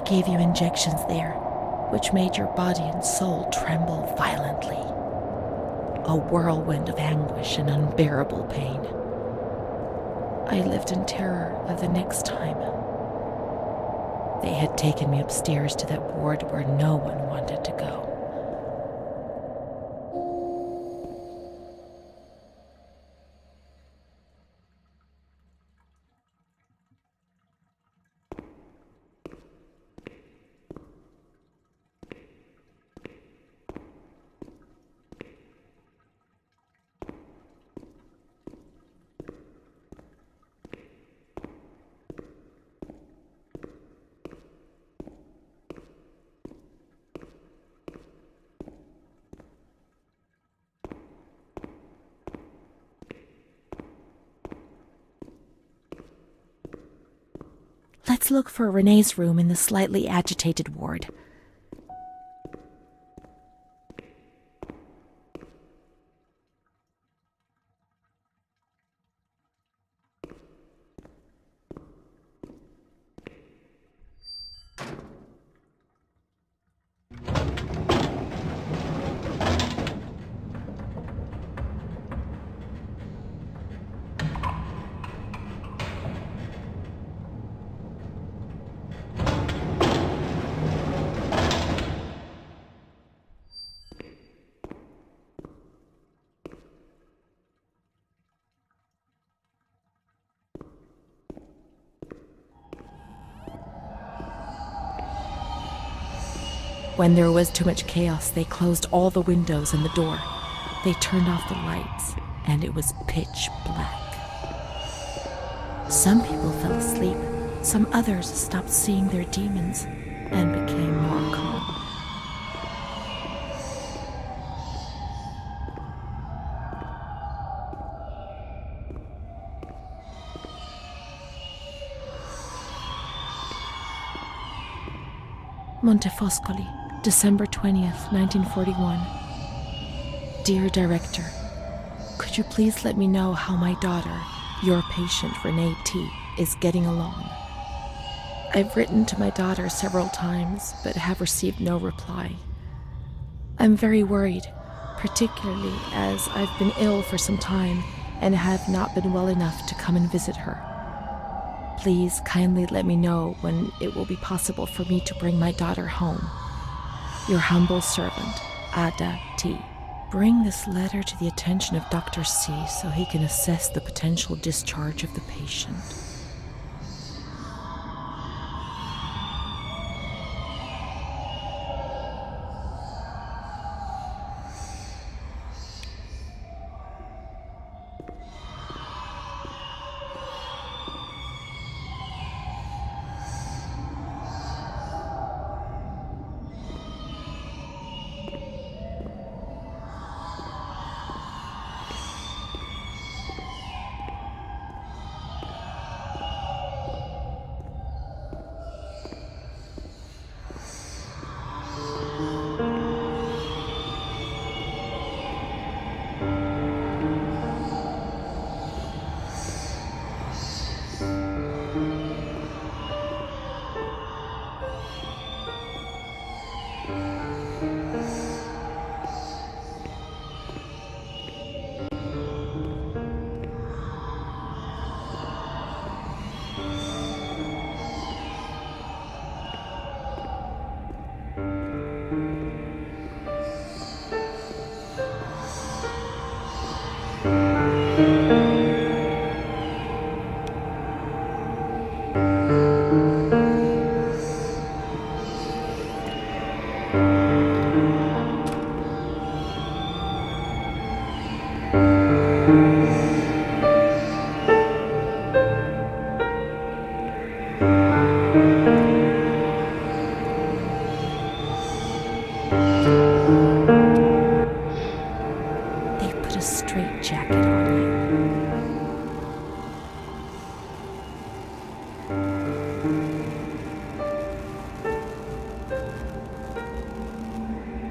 gave you injections there, which made your body and soul tremble violently. A whirlwind of anguish and unbearable pain. I lived in terror of the next time. They had taken me upstairs to that ward where no one wanted to go. Let's look for Renee's room in the slightly agitated ward. When there was too much chaos, they closed all the windows and the door. They turned off the lights, and it was pitch black. Some people fell asleep. Some others stopped seeing their demons and became more calm. Montefoscoli, December 20th, 1941. Dear Director, could you please let me know how my daughter, your patient Renée T., is getting along? I've written to my daughter several times, but have received no reply. I'm very worried, particularly as I've been ill for some time and have not been well enough to come and visit her. Please kindly let me know when it will be possible for me to bring my daughter home. Your humble servant, Ada T. Bring this letter to the attention of Dr. C so he can assess the potential discharge of the patient.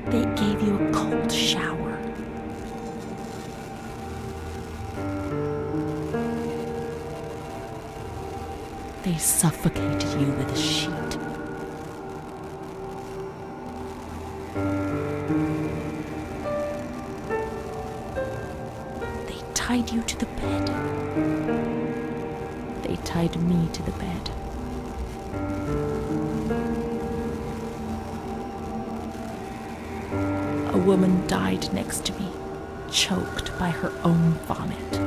They gave you a cold shower. They suffocated you with a sheet. tied you to the bed. They tied me to the bed. A woman died next to me, choked by her own vomit.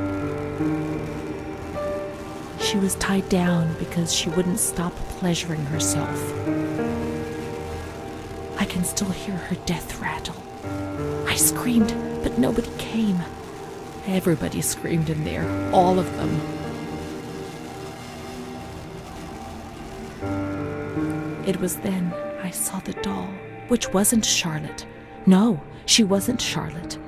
She was tied down because she wouldn't stop pleasuring herself. I can still hear her death rattle. I screamed, but nobody came. Everybody screamed in there, all of them. It was then I saw the doll, which wasn't Charlotte. No, she wasn't Charlotte.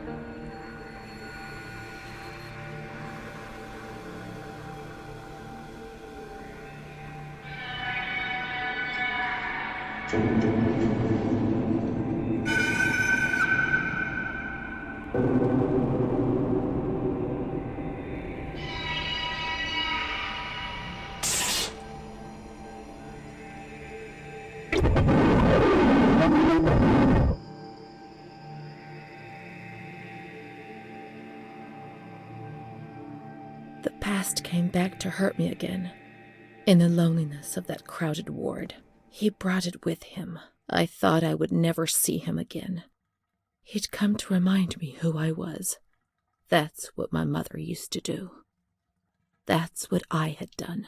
The past came back to hurt me again. In the loneliness of that crowded ward, he brought it with him. I thought I would never see him again. He'd come to remind me who I was. That's what my mother used to do. That's what I had done.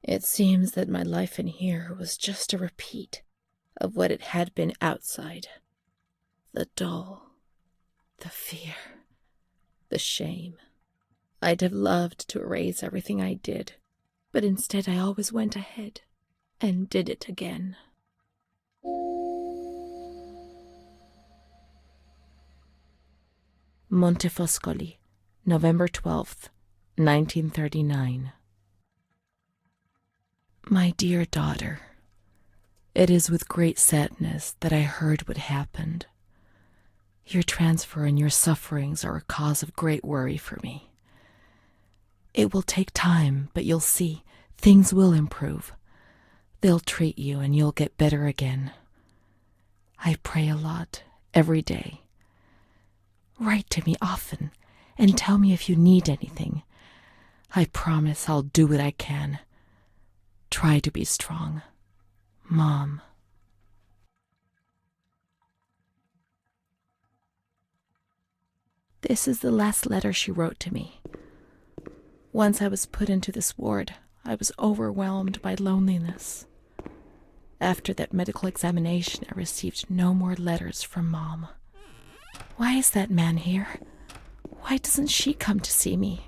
It seems that my life in here was just a repeat of what it had been outside. The doll, the fear, the shame. I'd have loved to erase everything I did, but instead I always went ahead and did it again. Montefoscoli, November 12th, 1939. My dear daughter, it is with great sadness that I heard what happened. Your transfer and your sufferings are a cause of great worry for me. It will take time, but you'll see, things will improve. They'll treat you and you'll get better again. I pray a lot, every day. Write to me often and tell me if you need anything. I promise I'll do what I can. Try to be strong. Mom. This is the last letter she wrote to me. Once I was put into this ward, I was overwhelmed by loneliness. After that medical examination, I received no more letters from Mom. Why is that man here? Why doesn't she come to see me?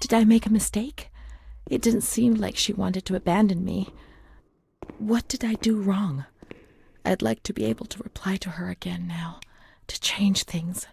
Did I make a mistake? It didn't seem like she wanted to abandon me. What did I do wrong? I'd like to be able to reply to her again now, to change things.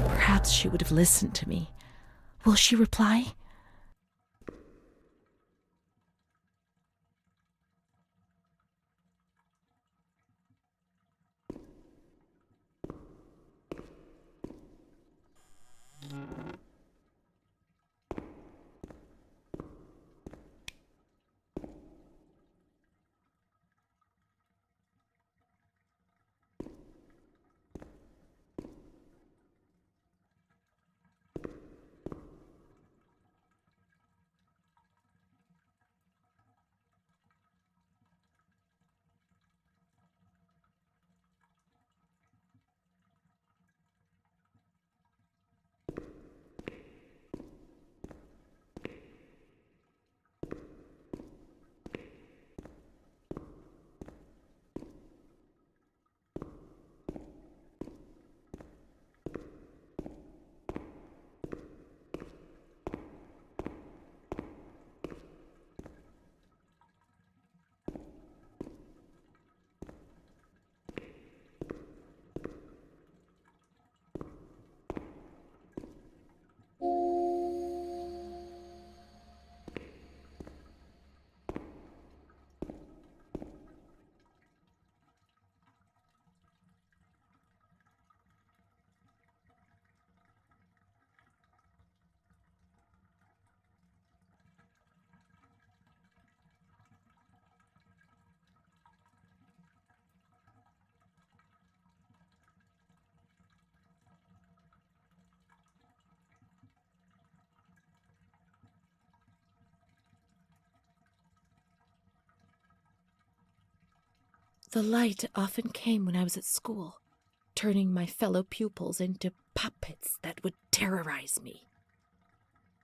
Perhaps she would have listened to me. Will she reply? The light often came when I was at school, turning my fellow pupils into puppets that would terrorize me.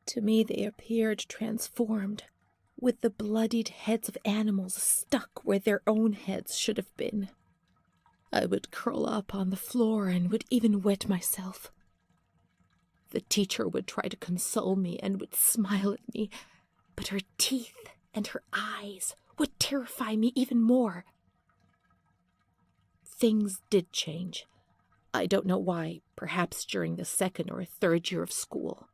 To me they appeared transformed, with the bloodied heads of animals stuck where their own heads should have been. I would curl up on the floor and would even wet myself. The teacher would try to console me and would smile at me, but her teeth and her eyes would terrify me even more. Things did change. I don't know why, perhaps during the 2nd or 3rd year of school.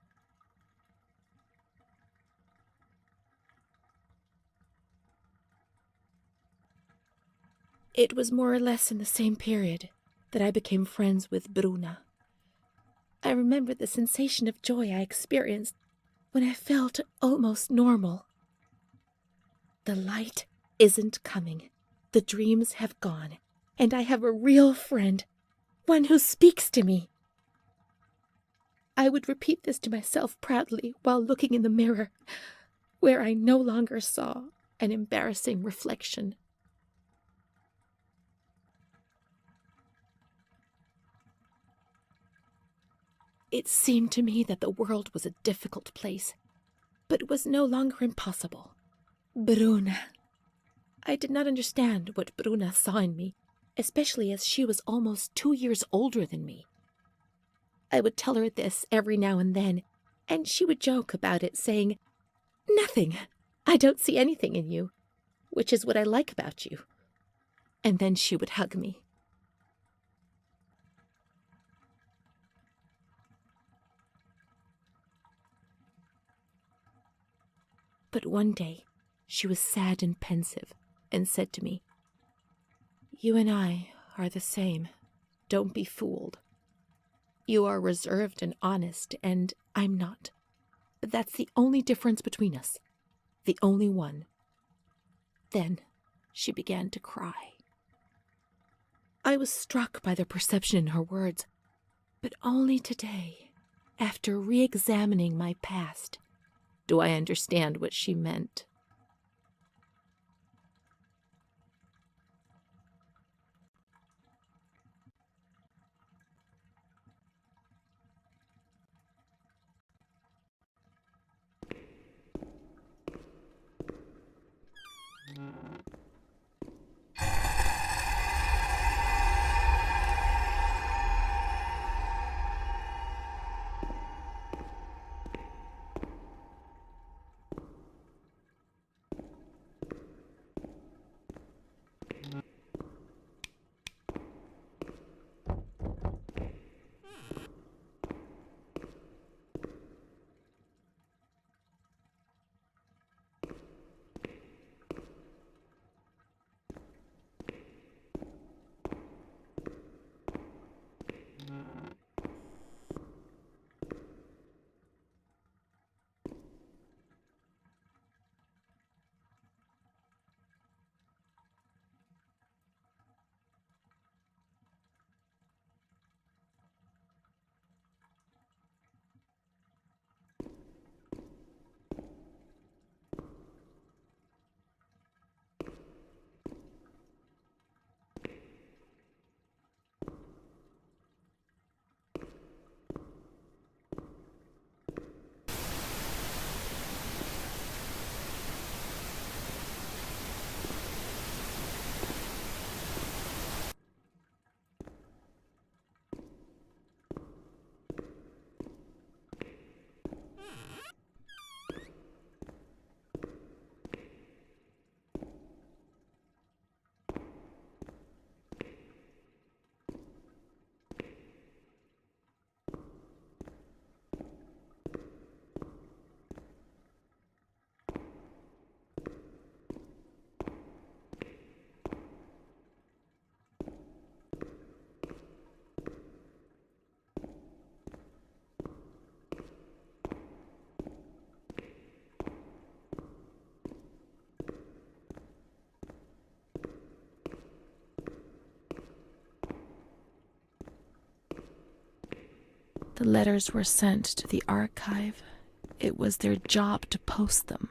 It was more or less in the same period that I became friends with Bruna. I remember the sensation of joy I experienced when I felt almost normal. The light isn't coming. The dreams have gone, and I have a real friend, one who speaks to me. I would repeat this to myself proudly while looking in the mirror, where I no longer saw an embarrassing reflection. It seemed to me that the world was a difficult place, but it was no longer impossible. Bruna. I did not understand what Bruna saw in me, especially as she was almost 2 years older than me. I would tell her this every now and then, and she would joke about it, saying, "Nothing. I don't see anything in you, which is what I like about you." And then she would hug me. But one day, she was sad and pensive, and said to me, "You and I are the same. Don't be fooled. You are reserved and honest, and I'm not. But that's the only difference between us. The only one." Then she began to cry. I was struck by the perception in her words, but only today, after re-examining my past, do I understand what she meant. The letters were sent to the archive. It was their job to post them.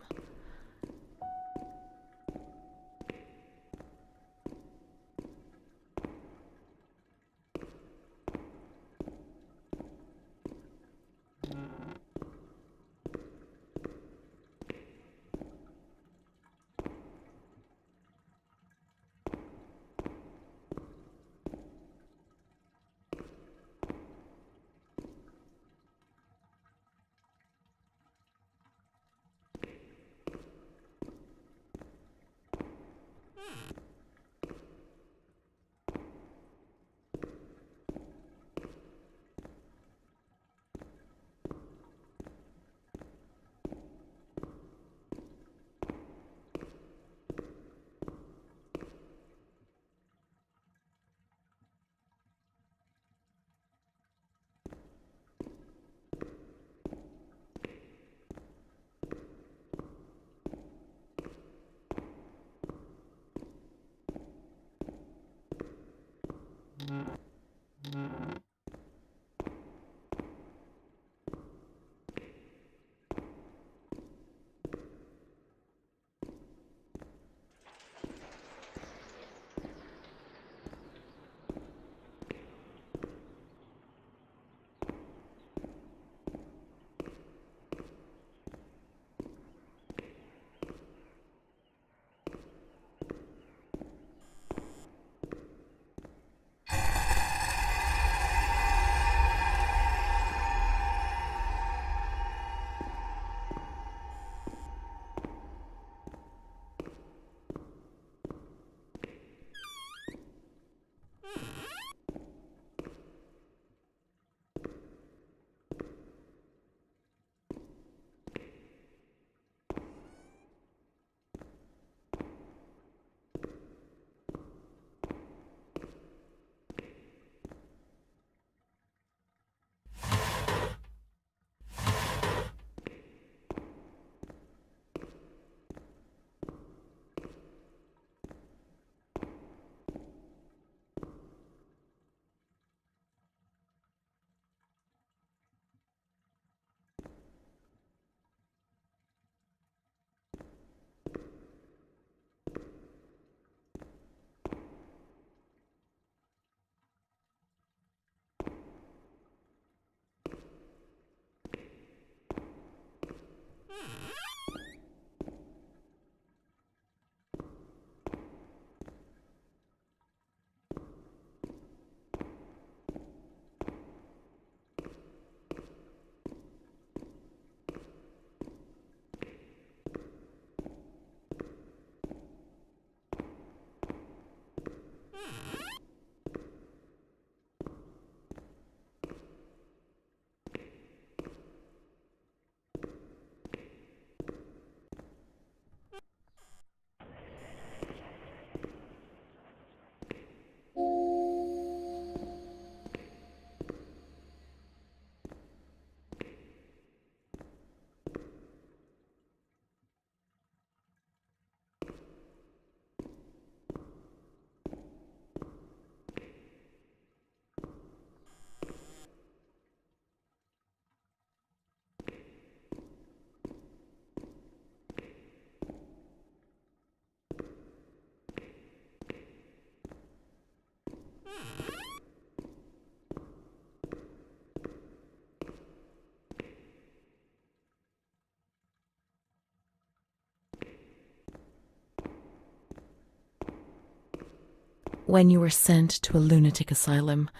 When you were sent to a lunatic asylum,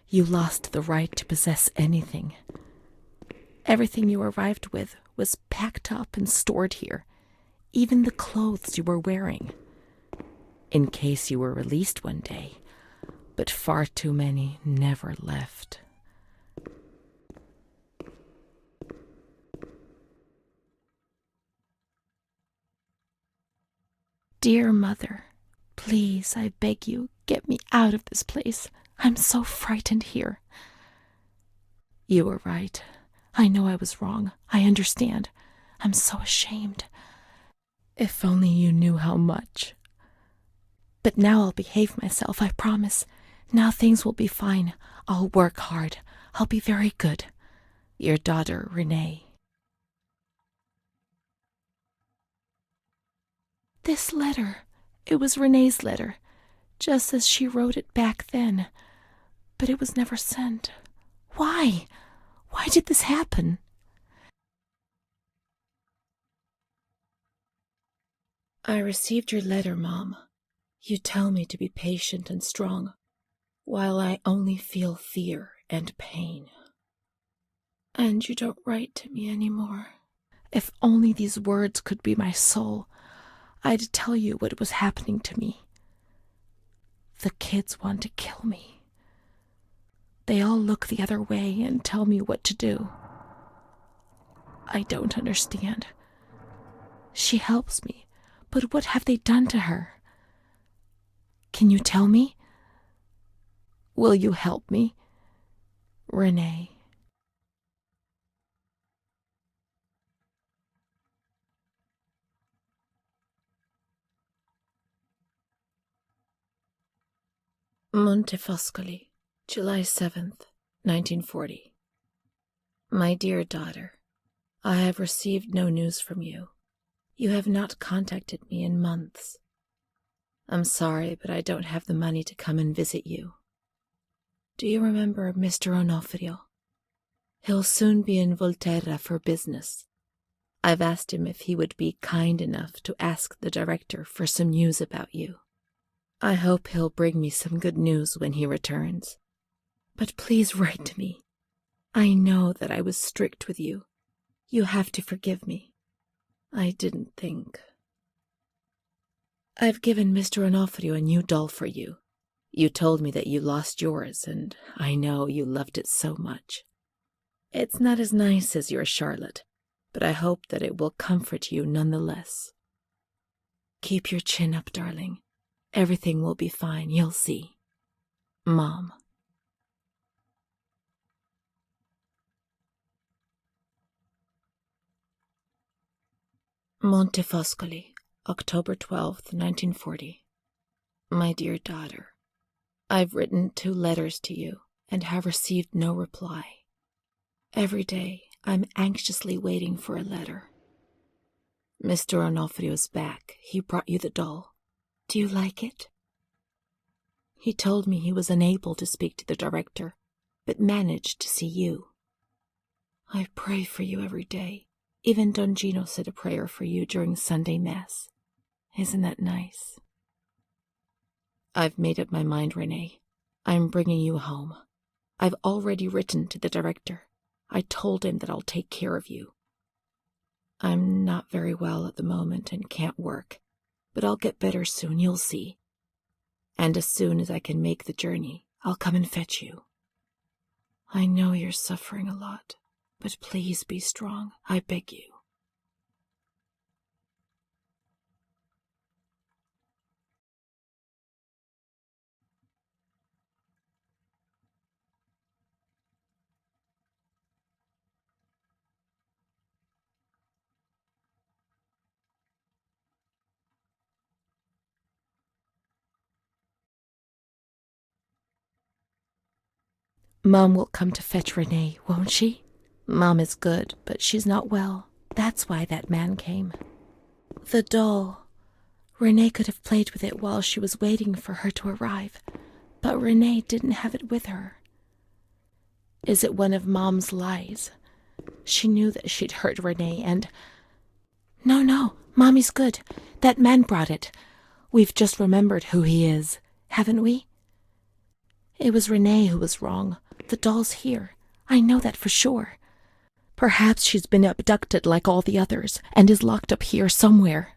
you lost the right to possess anything. Everything you arrived with was packed up and stored here, even the clothes you were wearing, in case you were released one day, but far too many never left. Dear Mother, please, I beg you, get me out of this place. I'm so frightened here. You were right. I know I was wrong. I understand. I'm so ashamed. If only you knew how much. But now I'll behave myself, I promise. Now things will be fine. I'll work hard. I'll be very good. Your daughter, Renée. This letter. It was Renée's letter, just as she wrote it back then. But it was never sent. Why? Why did this happen? I received your letter, Mom. You tell me to be patient and strong, while I only feel fear and pain. And you don't write to me anymore. If only these words could be my soul, I'd tell you what was happening to me. The kids want to kill me. They all look the other way and tell me what to do. I don't understand. She helps me, but what have they done to her? Can you tell me? Will you help me? Renée. Montefoscoli, July 7th, 1940. My dear daughter, I have received no news from you. You have not contacted me in months. I'm sorry, but I don't have the money to come and visit you. Do you remember Mr. Onofrio? He'll soon be in Volterra for business. I've asked him if he would be kind enough to ask the director for some news about you. I hope he'll bring me some good news when he returns. But please write to me. I know that I was strict with you. You have to forgive me. I didn't think. I've given Mr. Onofrio a new doll for you. You told me that you lost yours, and I know you loved it so much. It's not as nice as your Charlotte, but I hope that it will comfort you nonetheless. Keep your chin up, darling. Everything will be fine, you'll see. Mom. Montefoscoli, October 12th, 1940. My dear daughter, I've written 2 letters to you and have received no reply. Every day I'm anxiously waiting for a letter. Mr. Onofrio's back. He brought you the doll. Do you like it? He told me he was unable to speak to the director, but managed to see you. I pray for you every day. Even Don Gino said a prayer for you during Sunday Mass. Isn't that nice? I've made up my mind, Renée. I'm bringing you home. I've already written to the director. I told him that I'll take care of you. I'm not very well at the moment and can't work, but I'll get better soon, you'll see. And as soon as I can make the journey, I'll come and fetch you. I know you're suffering a lot, but please be strong, I beg you. Mom will come to fetch Renée, won't she? Mom is good, but she's not well. That's why that man came. The doll. Renée could have played with it while she was waiting for her to arrive, but Renée didn't have it with her. Is it one of Mom's lies? She knew that she'd hurt Renée and... No, Mommy's good. That man brought it. We've just remembered who he is, haven't we? It was Renée who was wrong. The doll's here. I know that for sure. Perhaps she's been abducted like all the others and is locked up here somewhere.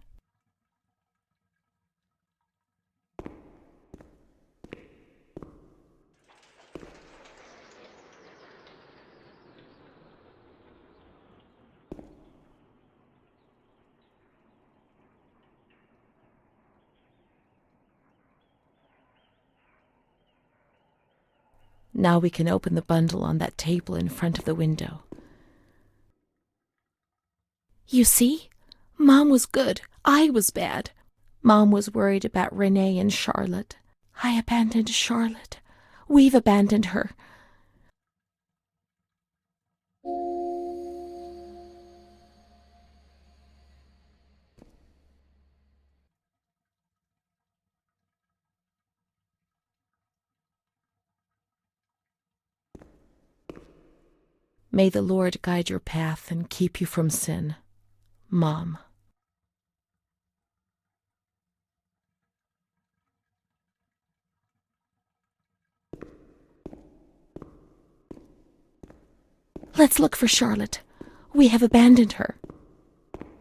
Now we can open the bundle on that table in front of the window. You see? Mom was good. I was bad. Mom was worried about Renée and Charlotte. I abandoned Charlotte. We've abandoned her. May the Lord guide your path and keep you from sin. Mom. Let's look for Charlotte. We have abandoned her.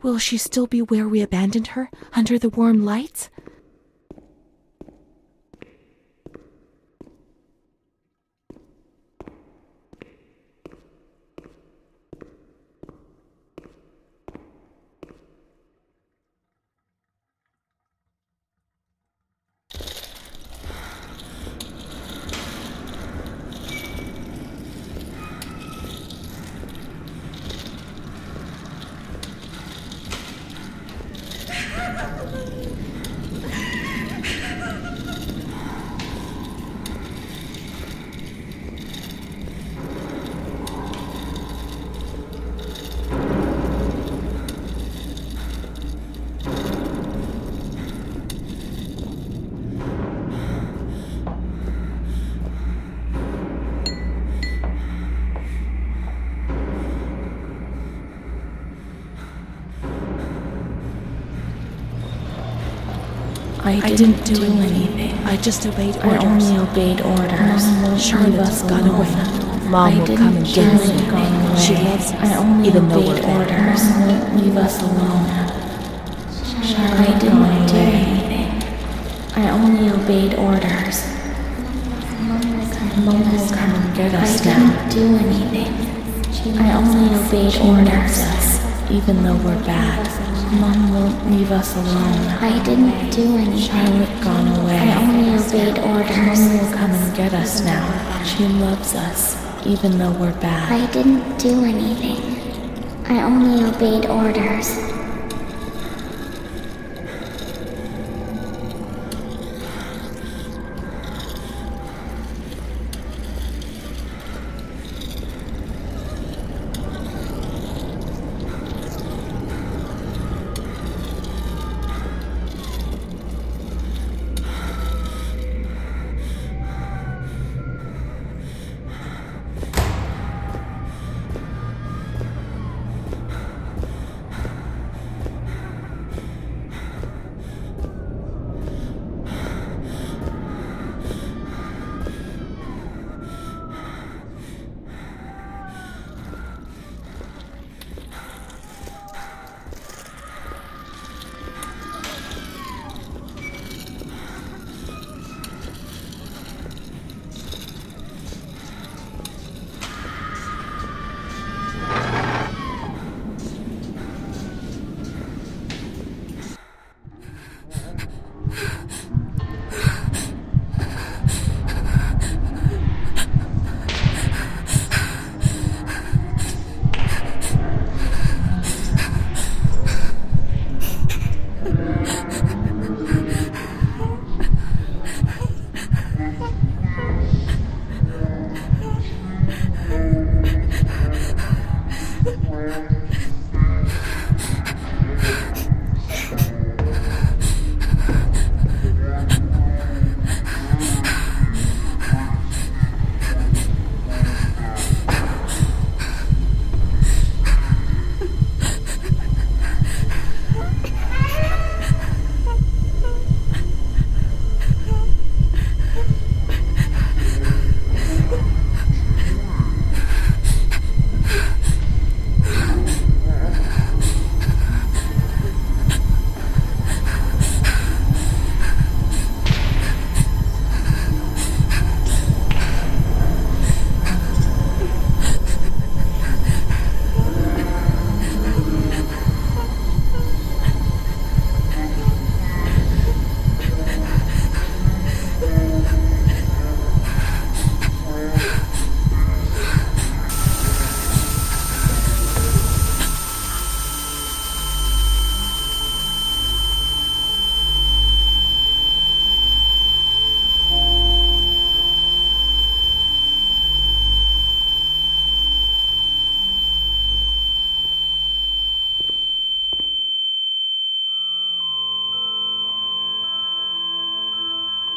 Will she still be where we abandoned her, under the warm lights? I didn't do anything. I just obeyed orders. I only obeyed orders. Charlotte's gone away. Mom will come and get us. She loves us, even though we're bad. Mom won't leave us alone. I didn't do anything. I only obeyed orders. Mom will come and get us now. I didn't do anything. I only obeyed orders. Even though we're bad. Mom won't leave us alone. I didn't do anything. Charlotte gone away. I only obeyed orders. Mom will come and get us now. She loves us, even though we're bad. I didn't do anything. I only obeyed orders.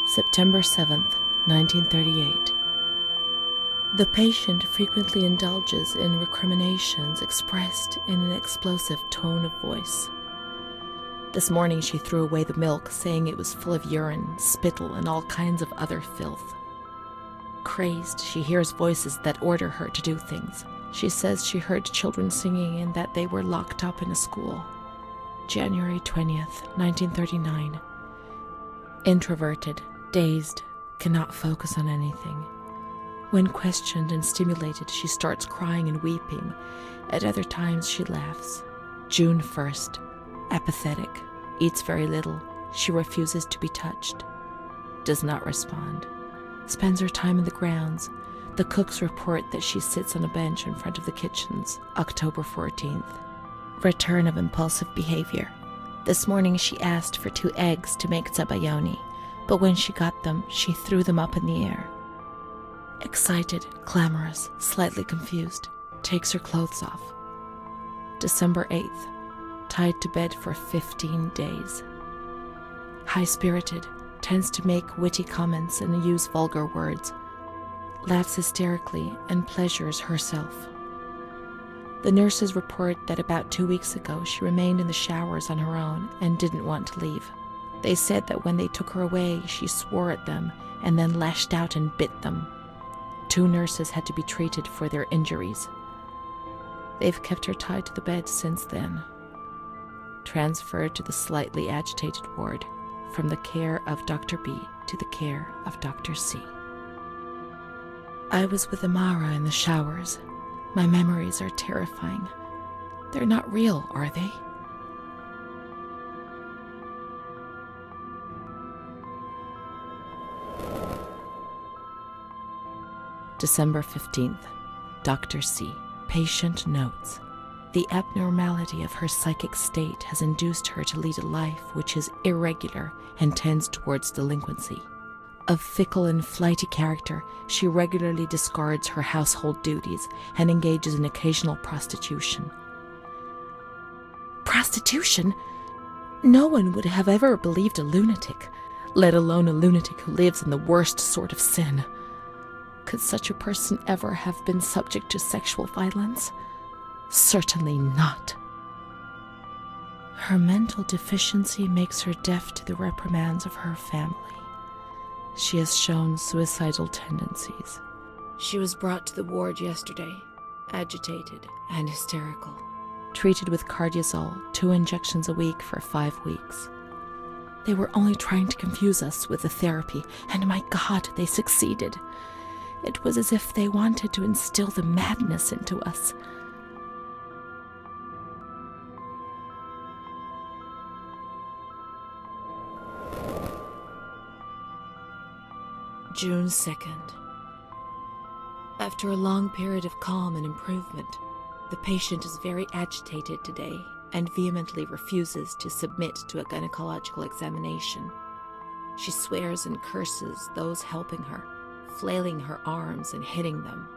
September 7th, 1938. The patient frequently indulges in recriminations expressed in an explosive tone of voice. This morning she threw away the milk, saying it was full of urine, spittle, and all kinds of other filth. Crazed, she hears voices that order her to do things. She says she heard children singing and that they were locked up in a school. January 20th, 1939. Introverted, dazed, cannot focus on anything. When questioned and stimulated, she starts crying and weeping. At other times, she laughs. June 1st. Apathetic. Eats very little. She refuses to be touched. Does not respond. Spends her time in the grounds. The cooks report that she sits on a bench in front of the kitchens. October 14th. Return of impulsive behavior. This morning she asked for 2 eggs to make zabayoni, but when she got them, she threw them up in the air. Excited, clamorous, slightly confused, takes her clothes off. December 8th. Tied to bed for 15 days. High-spirited, tends to make witty comments and use vulgar words. Laughs hysterically and pleasures herself. The nurses report that about 2 weeks ago she remained in the showers on her own and didn't want to leave. They said that when they took her away, she swore at them and then lashed out and bit them. 2 nurses had to be treated for their injuries. They've kept her tied to the bed since then. Transferred to the slightly agitated ward, from the care of Dr. B to the care of Dr. C. I was with Amara in the showers. My memories are terrifying. They're not real, are they? December 15th. Dr. C. Patient notes. The abnormality of her psychic state has induced her to lead a life which is irregular and tends towards delinquency. Of fickle and flighty character, she regularly discards her household duties and engages in occasional prostitution. Prostitution? No one would have ever believed a lunatic, let alone a lunatic who lives in the worst sort of sin. Could such a person ever have been subject to sexual violence? Certainly not. Her mental deficiency makes her deaf to the reprimands of her family. She has shown suicidal tendencies. She was brought to the ward yesterday, agitated and hysterical. Treated with cardiazol, 2 injections a week for 5 weeks. They were only trying to confuse us with the therapy, and my God, they succeeded. It was as if they wanted to instill the madness into us. June 2nd. After a long period of calm and improvement, the patient is very agitated today and vehemently refuses to submit to a gynecological examination. She swears and curses those helping her, flailing her arms and hitting them.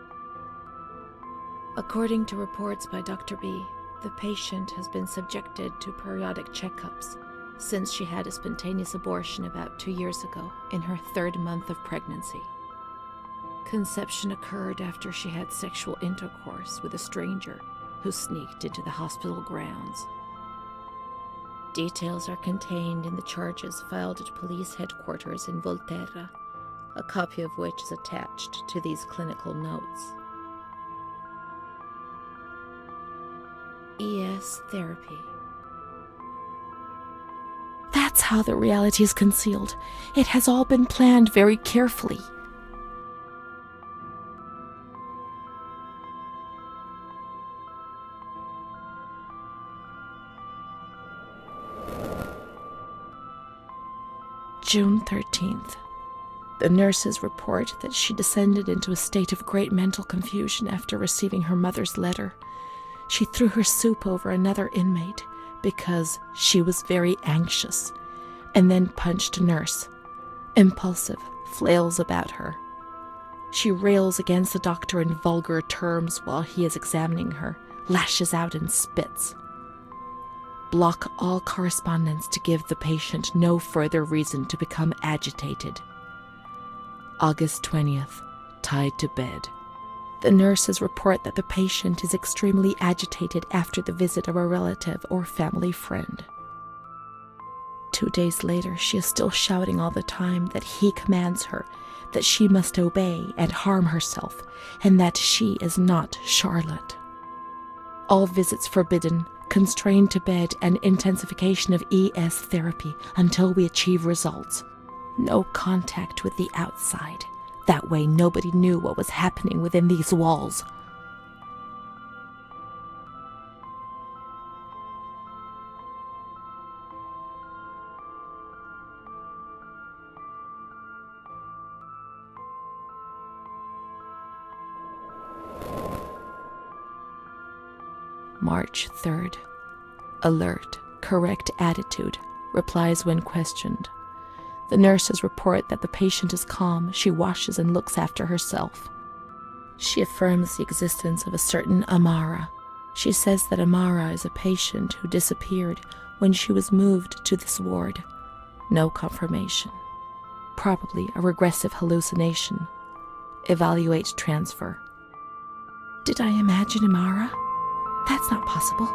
According to reports by Dr. B, the patient has been subjected to periodic checkups since she had a spontaneous abortion about 2 years ago in her 3rd month of pregnancy. Conception occurred after she had sexual intercourse with a stranger who sneaked into the hospital grounds. Details are contained in the charges filed at police headquarters in Volterra, a copy of which is attached to these clinical notes. ES therapy. That's how the reality is concealed. It has all been planned very carefully. June 13th. The nurses report that she descended into a state of great mental confusion after receiving her mother's letter. She threw her soup over another inmate because she was very anxious, and then punched a nurse. Impulsive, flails about her. She rails against the doctor in vulgar terms while he is examining her, lashes out and spits. Block all correspondence to give the patient no further reason to become agitated. August 20th, tied to bed. The nurses report that the patient is extremely agitated after the visit of a relative or family friend. 2 days later, she is still shouting all the time that he commands her, that she must obey and harm herself, and that she is not Charlotte. All visits forbidden, constrained to bed, and intensification of ES therapy until we achieve results. No contact with the outside. That way nobody knew what was happening within these walls. March 3rd. Alert, correct attitude, replies when questioned. The nurses report that the patient is calm, she washes and looks after herself. She affirms the existence of a certain Amara. She says that Amara is a patient who disappeared when she was moved to this ward. No confirmation. Probably a regressive hallucination. Evaluate transfer. Did I imagine Amara? That's not possible.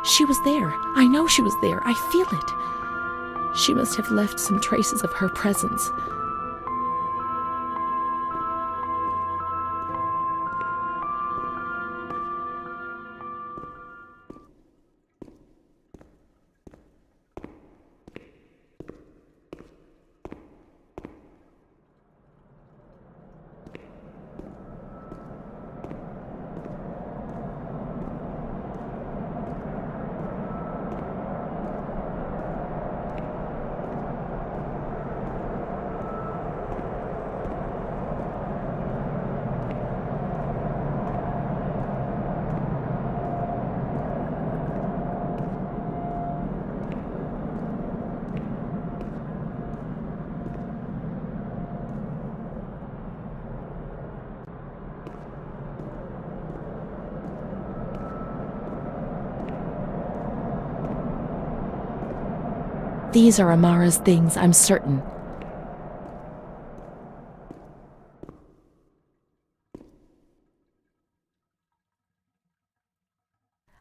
She was there. I know she was there. I feel it. She must have left some traces of her presence. These are Amara's things, I'm certain.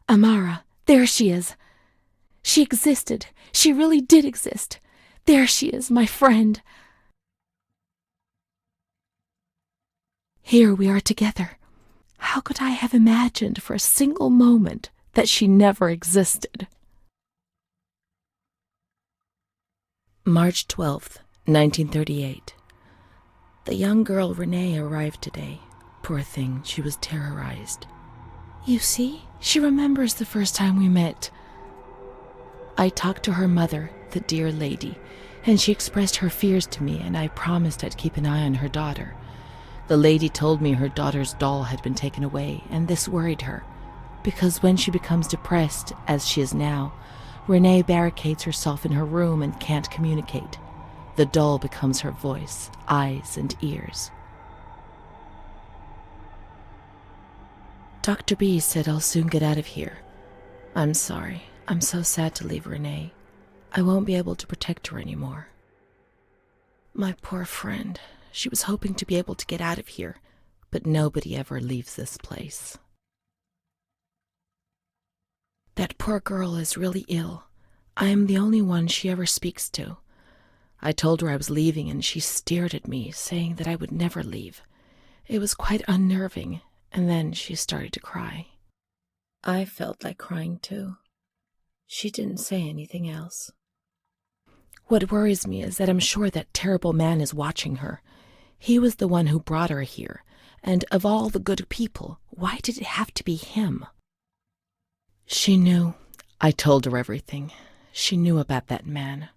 Amara, there she is. She existed. She really did exist. There she is, my friend. Here we are together. How could I have imagined for a single moment that she never existed? March 12th, 1938. The young girl Renée arrived today. Poor thing, she was terrorized. You see, she remembers the first time we met. I talked to her mother, the dear lady, and she expressed her fears to me, and I promised I'd keep an eye on her daughter. The lady told me her daughter's doll had been taken away, and this worried her, because when she becomes depressed, as she is now, Renée barricades herself in her room and can't communicate. The doll becomes her voice, eyes, and ears. Dr. B said I'll soon get out of here. I'm sorry. I'm so sad to leave Renée. I won't be able to protect her anymore. My poor friend. She was hoping to be able to get out of here, but nobody ever leaves this place. That poor girl is really ill. I am the only one she ever speaks to. I told her I was leaving, and she stared at me, saying that I would never leave. It was quite unnerving, and then she started to cry. I felt like crying too. She didn't say anything else. What worries me is that I'm sure that terrible man is watching her. He was the one who brought her here, and of all the good people, why did it have to be him? She knew. I told her everything. She knew about that man.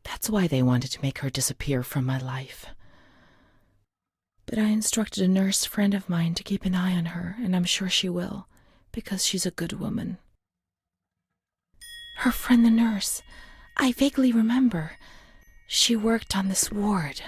That's why they wanted to make her disappear from my life. But I instructed a nurse friend of mine to keep an eye on her, and I'm sure she will, because she's a good woman. Her friend the nurse. I vaguely remember. She worked on this ward.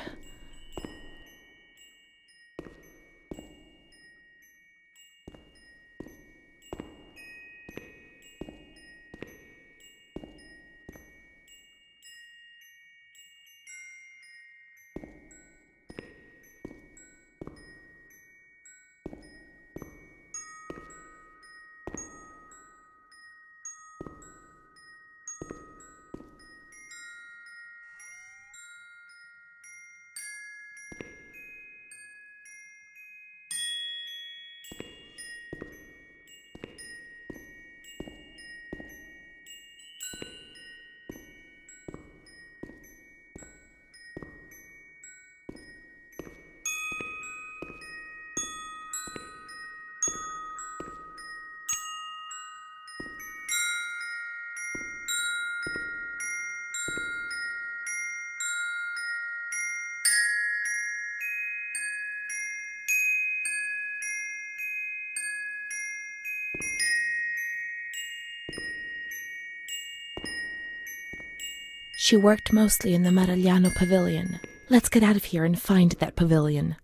She worked mostly in the Marigliano pavilion. Let's get out of here and find that pavilion.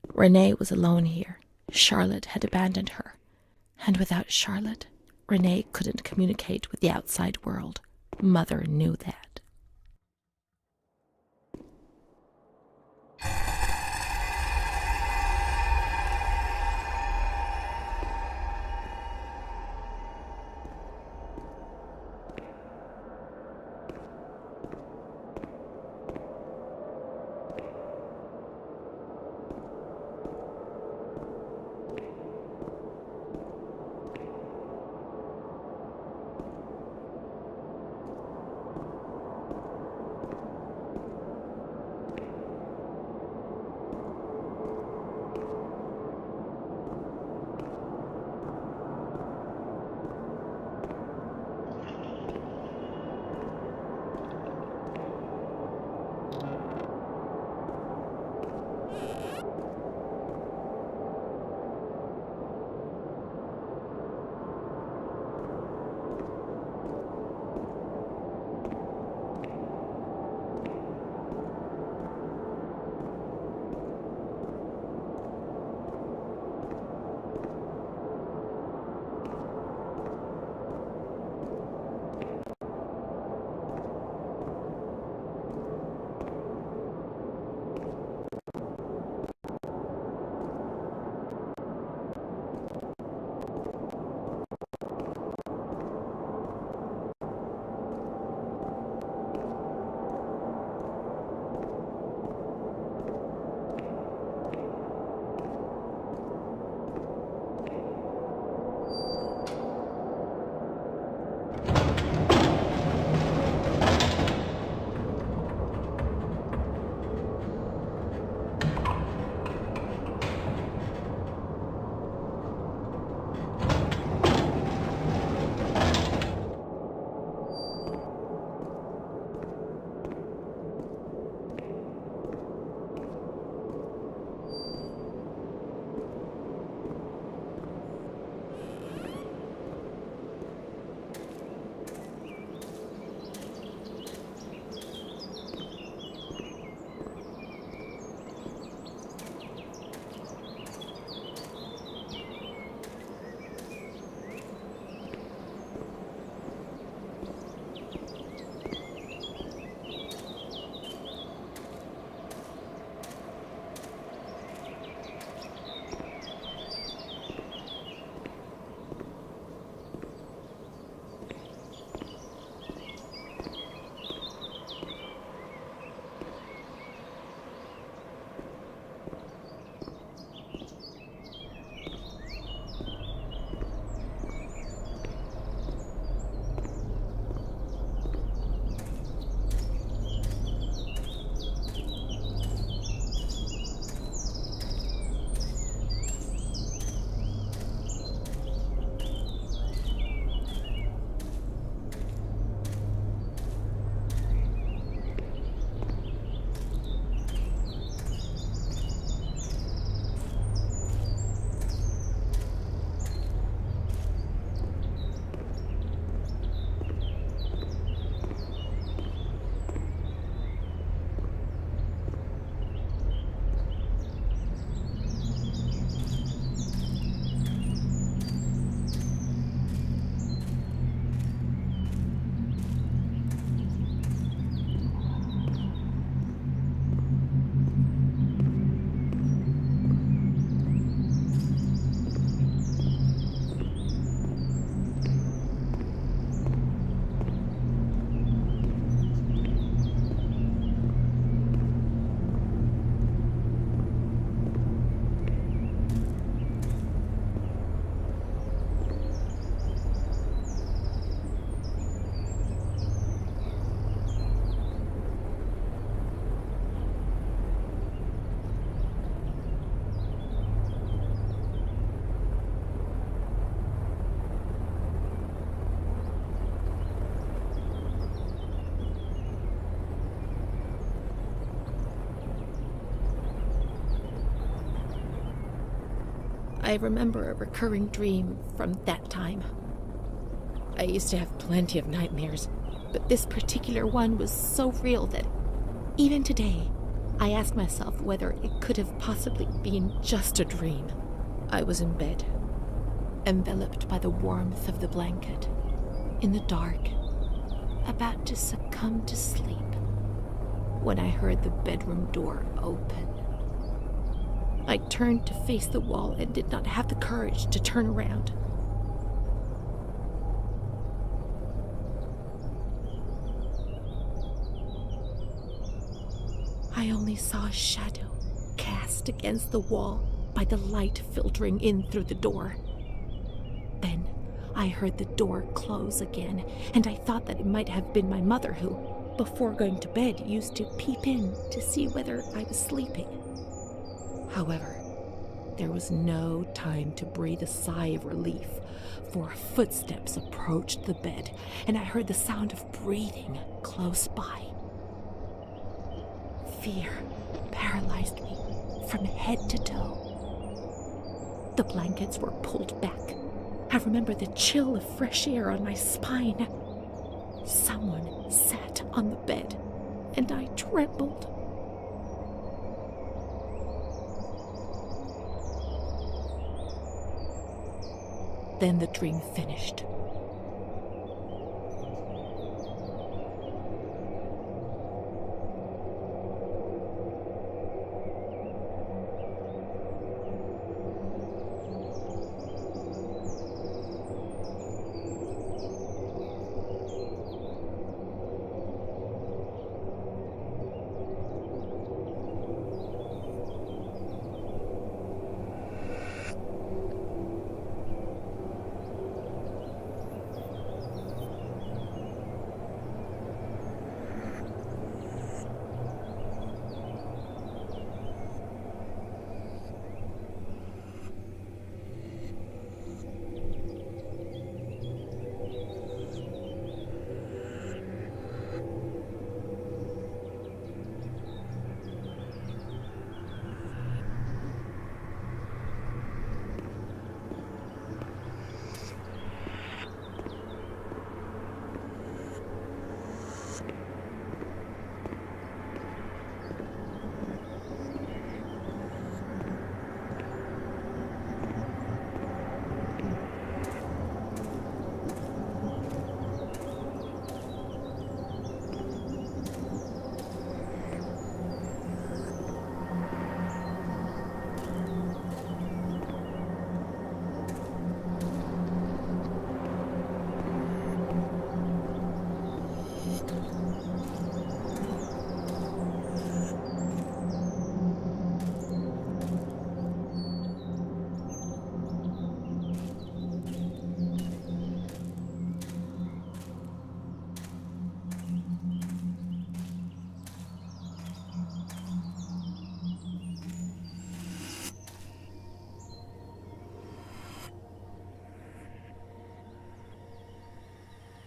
Renée was alone here. Charlotte had abandoned her. And without Charlotte, Renée couldn't communicate with the outside world. Mother knew that. I remember a recurring dream from that time. I used to have plenty of nightmares, but this particular one was so real that even today, I ask myself whether it could have possibly been just a dream. I was in bed, enveloped by the warmth of the blanket, in the dark, about to succumb to sleep, when I heard the bedroom door open. I turned to face the wall and did not have the courage to turn around. I only saw a shadow cast against the wall by the light filtering in through the door. Then I heard the door close again, and I thought that it might have been my mother who, before going to bed, used to peep in to see whether I was sleeping. However, there was no time to breathe a sigh of relief, for footsteps approached the bed, and I heard the sound of breathing close by. Fear paralyzed me from head to toe. The blankets were pulled back. I remember the chill of fresh air on my spine. Someone sat on the bed, and I trembled. Then the dream finished.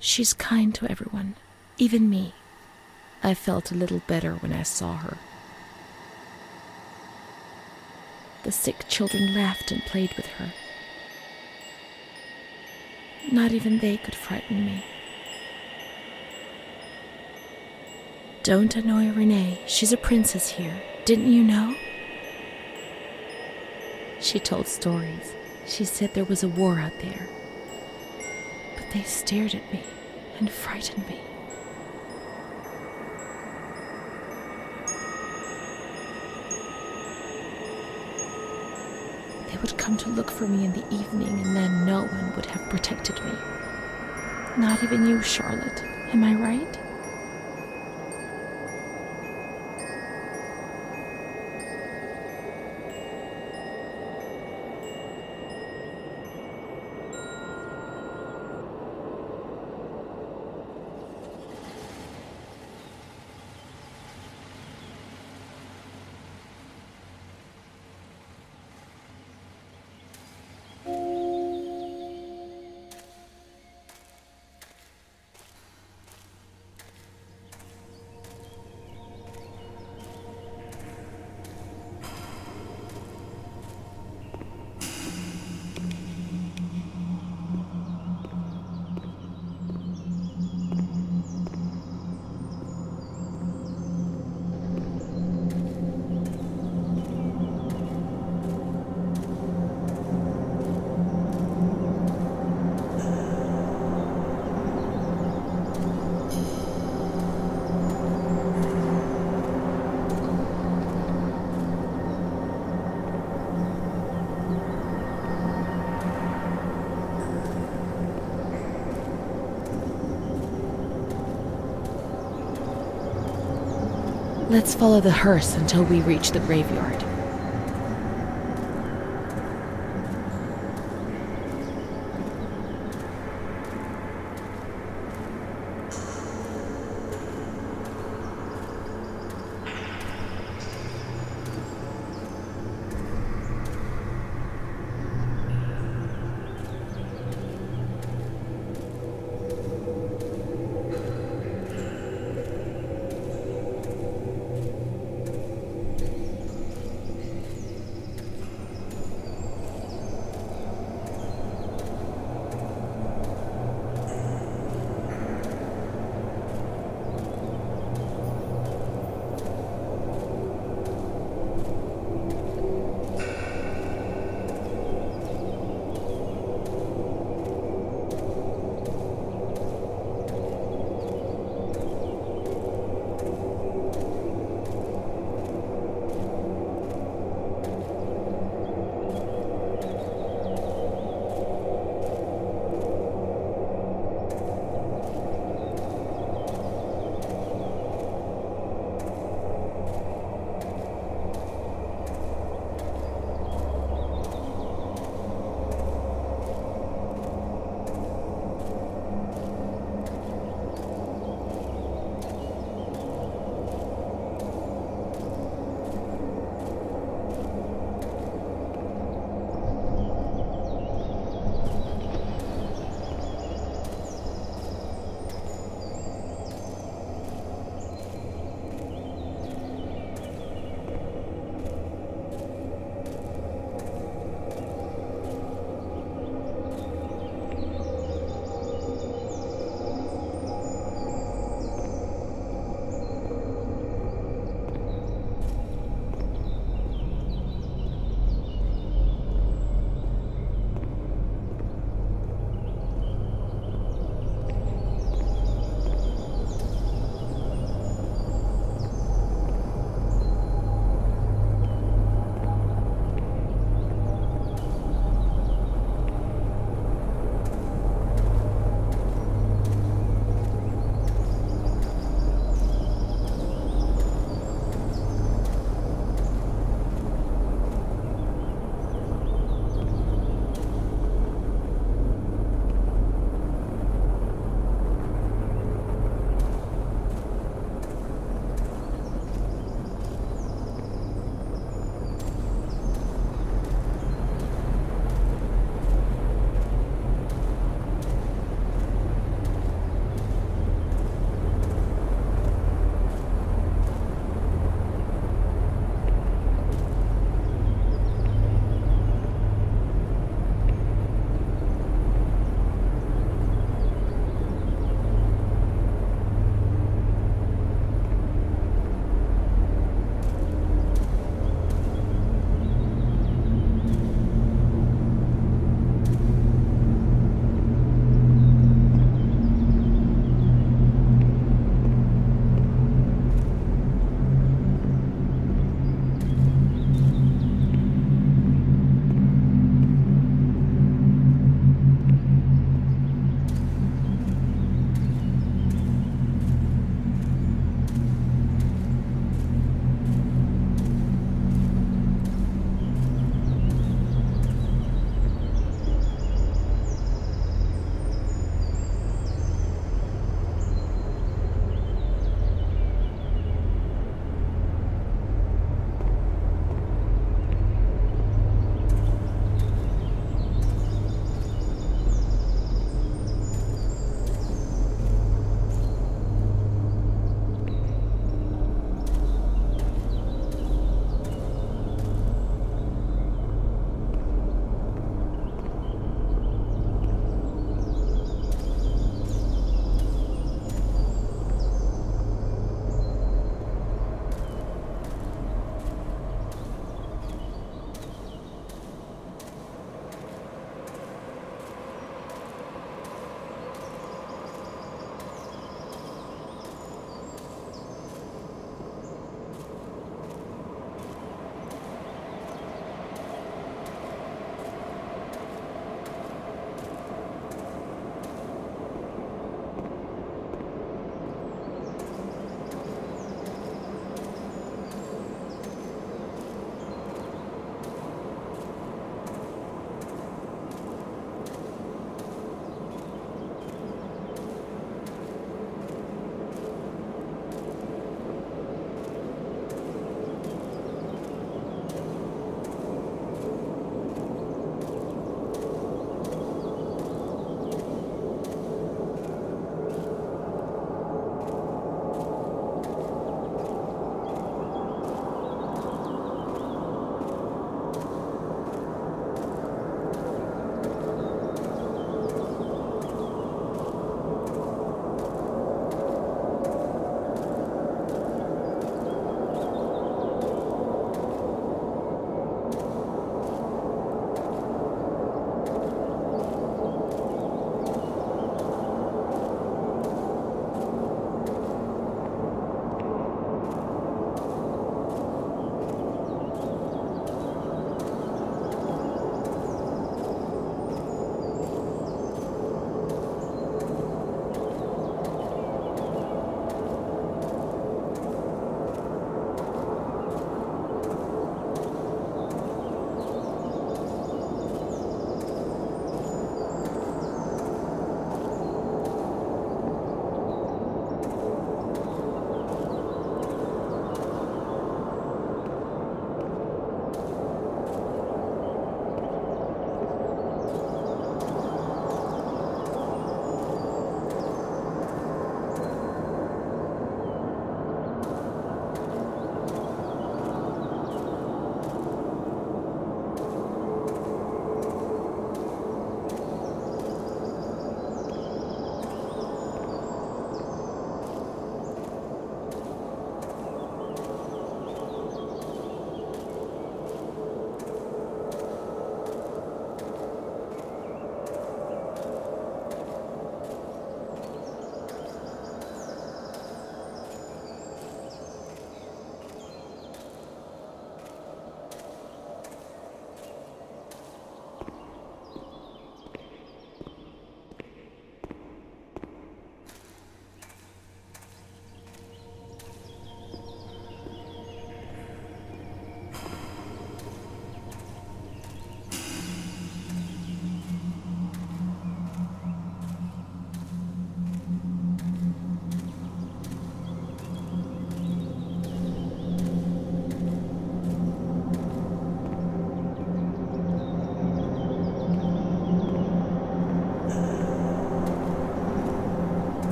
She's kind to everyone, even me. I felt a little better when I saw her. The sick children laughed and played with her. Not even they could frighten me. Don't annoy Renée. She's a princess here. Didn't you know? She told stories. She said there was a war out there. But they stared at me and frightened me. They would come to look for me in the evening, and then no one would have protected me. Not even you, Charlotte. Am I right? Let's follow the hearse until we reach the graveyard.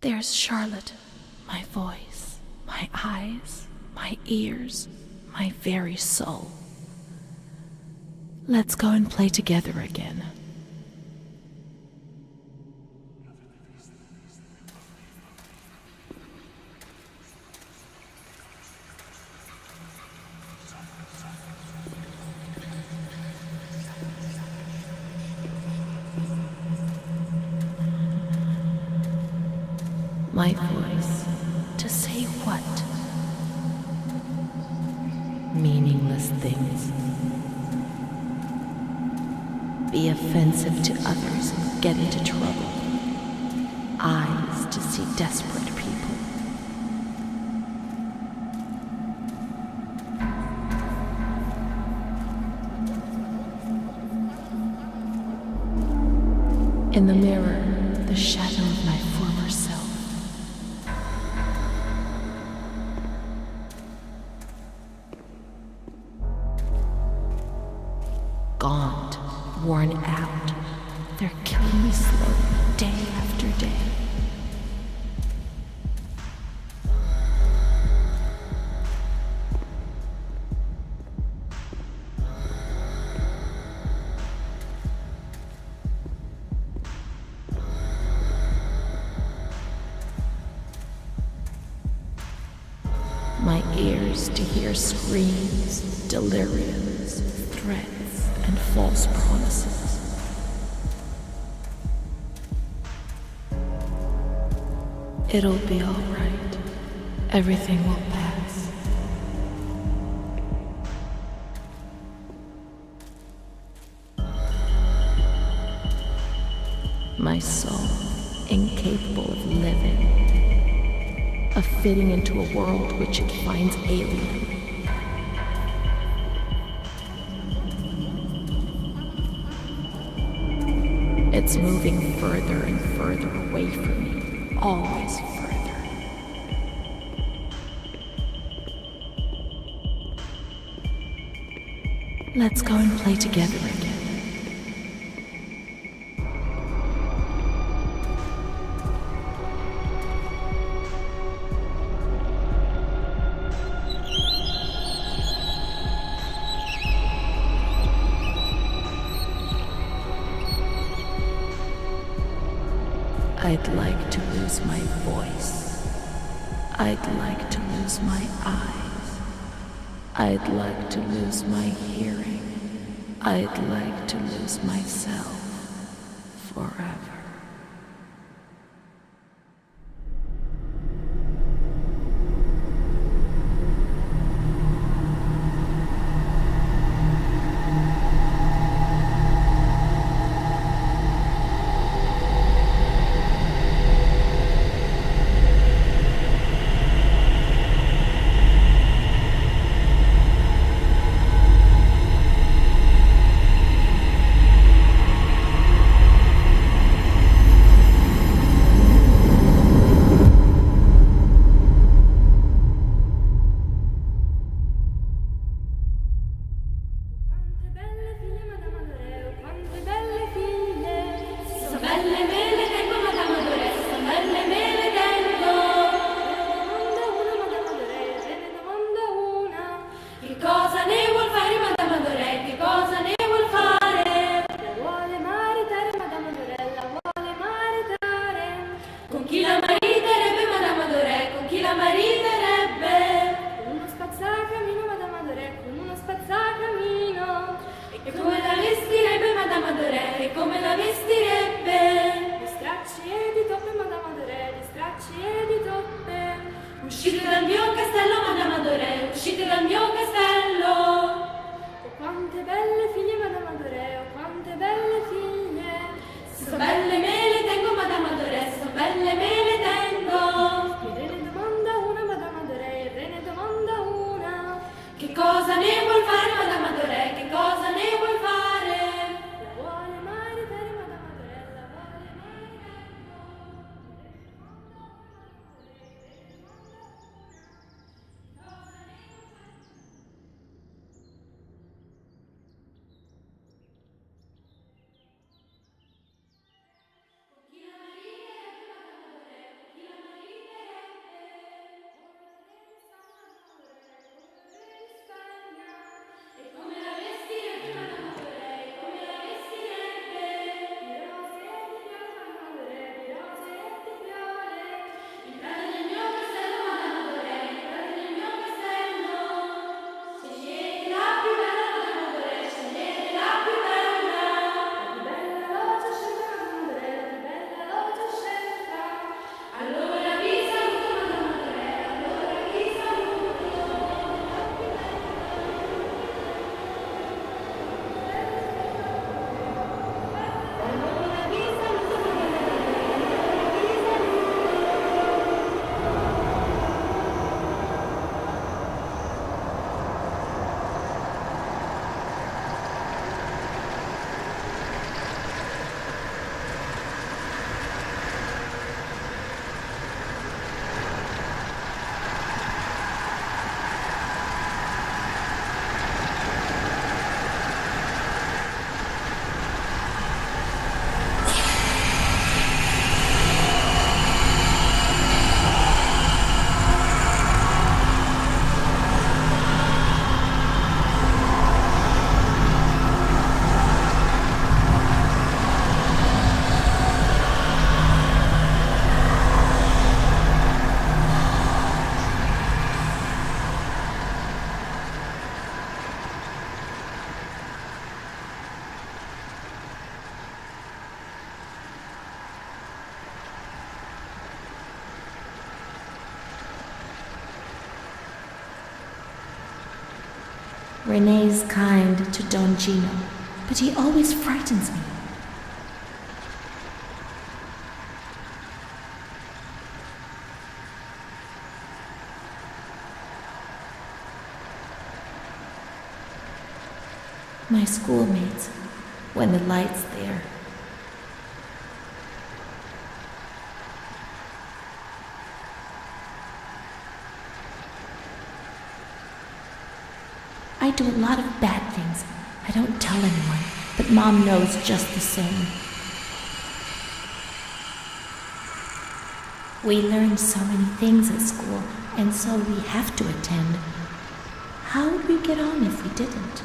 There's Charlotte, my voice, my eyes, my ears, my very soul. Let's go and play together again. My voice, to say what? Meaningless things. Be offensive to others and get into trouble. Eyes to see desperate people. In the mirror, the shadow of my former self. Gaunt, worn out, they're killing me slowly, day after day. My ears to hear screams, deliriums, threats, and false promises. It'll be all right. Everything will pass. My soul, incapable of living, of fitting into a world which it finds alien. It's moving further and further away from me, always further. Let's go and play together again. I'd like to lose my voice. I'd like to lose my eyes. I'd like to lose my hearing. I'd like to lose myself forever. Renee's kind to Don Gino, but he always frightens me. My schoolmates, when the light's there. I do a lot of bad things. I don't tell anyone, but Mom knows just the same. We learn so many things at school, and so we have to attend. How would we get on if we didn't?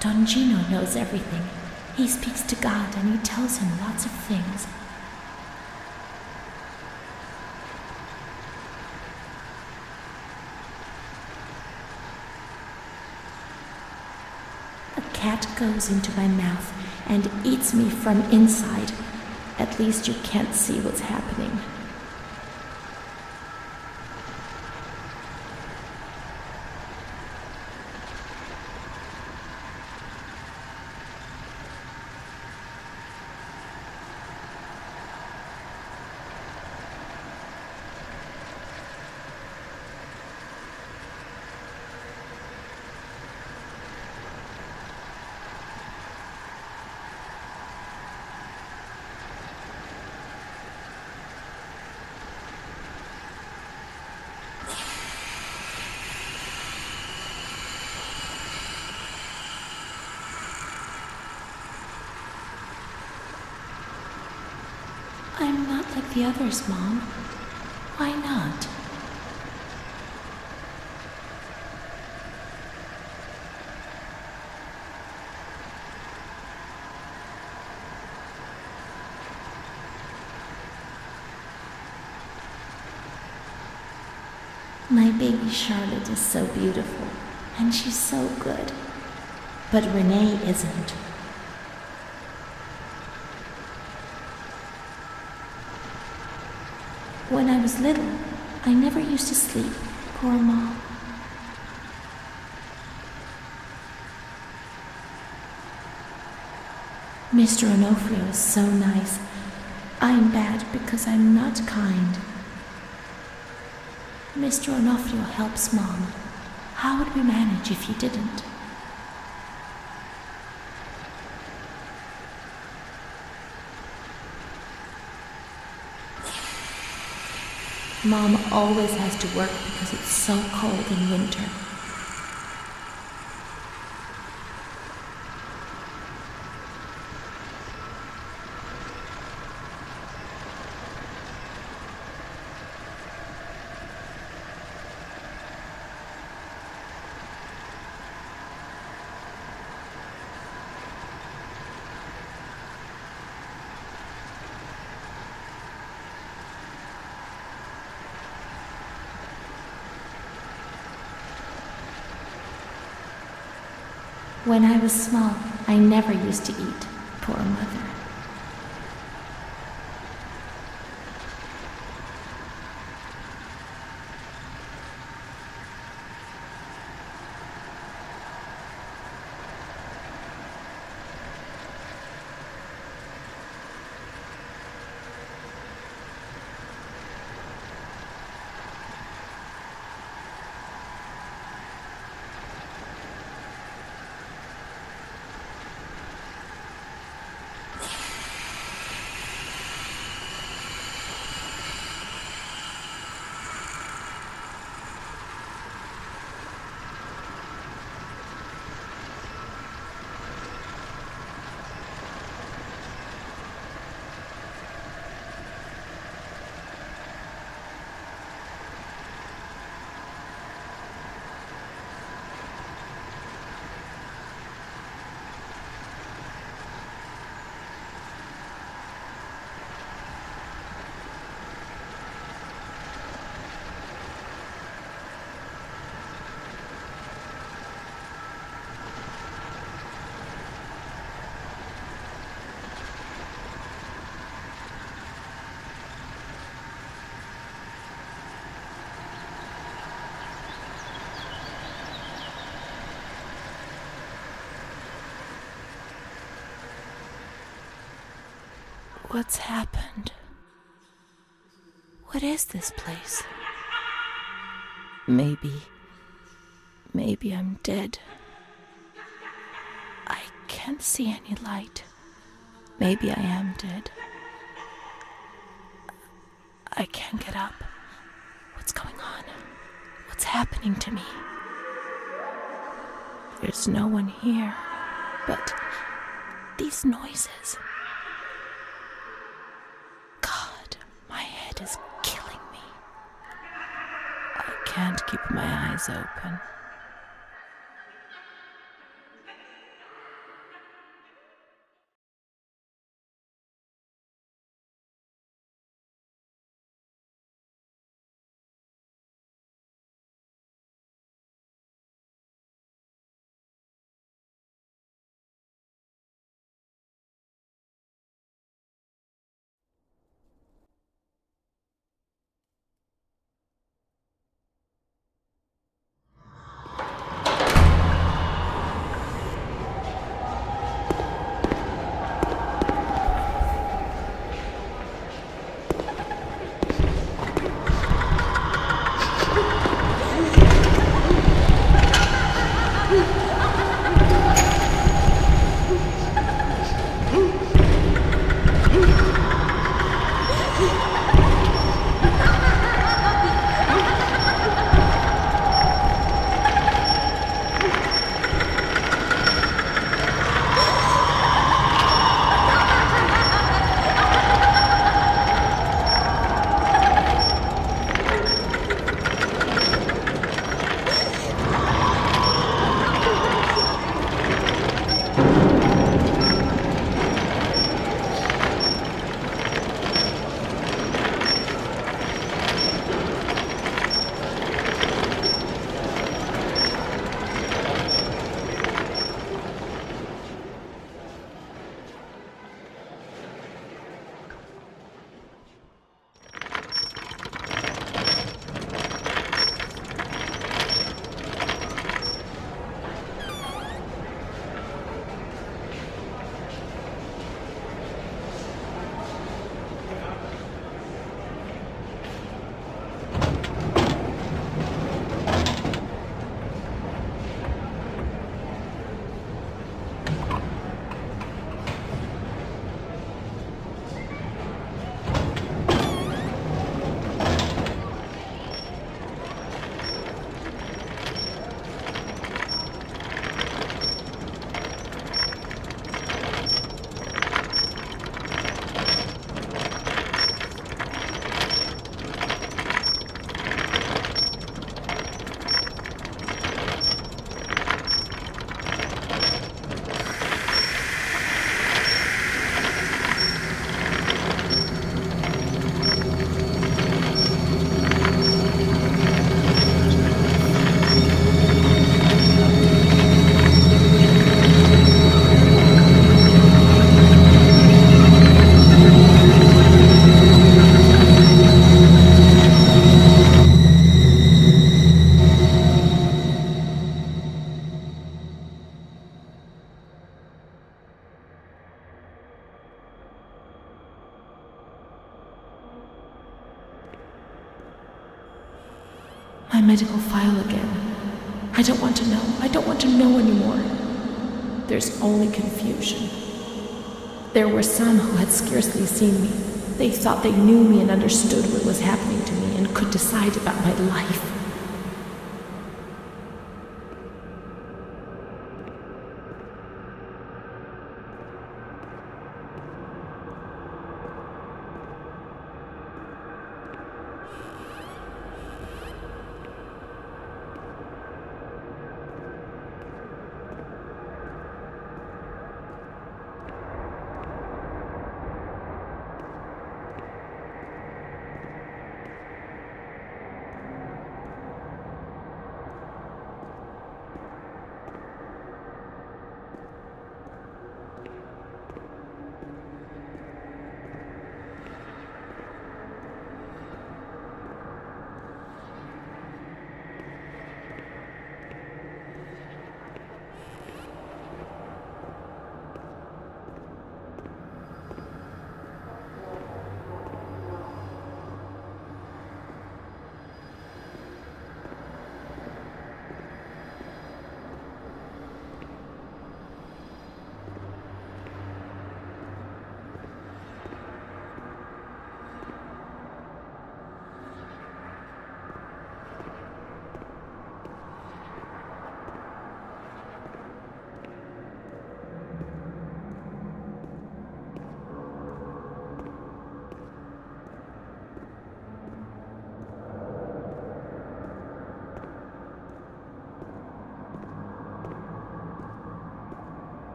Don Gino knows everything. He speaks to God and he tells him lots of things. A cat goes into my mouth and eats me from inside. At least you can't see what's happening. I'm not like the others, Mom. Why not? My baby Charlotte is so beautiful, and she's so good. But Renee isn't. When I was little, I never used to sleep. Poor Mom. Mr. Onofrio is so nice. I'm bad because I'm not kind. Mr. Onofrio helps Mom. How would we manage if he didn't? Mom always has to work because it's so cold in winter. When I was small, I never used to eat. Poor mother. What's happened? What is this place? Maybe I'm dead. I can't see any light. Maybe I am dead. I can't get up. What's going on? What's happening to me? There's no one here, but these noises. God, my head is killing me. I can't keep my eyes open. My medical file again. I don't want to know. I don't want to know anymore. There's only confusion. There were some who had scarcely seen me. They thought they knew me and understood what was happening to me and could decide about my life.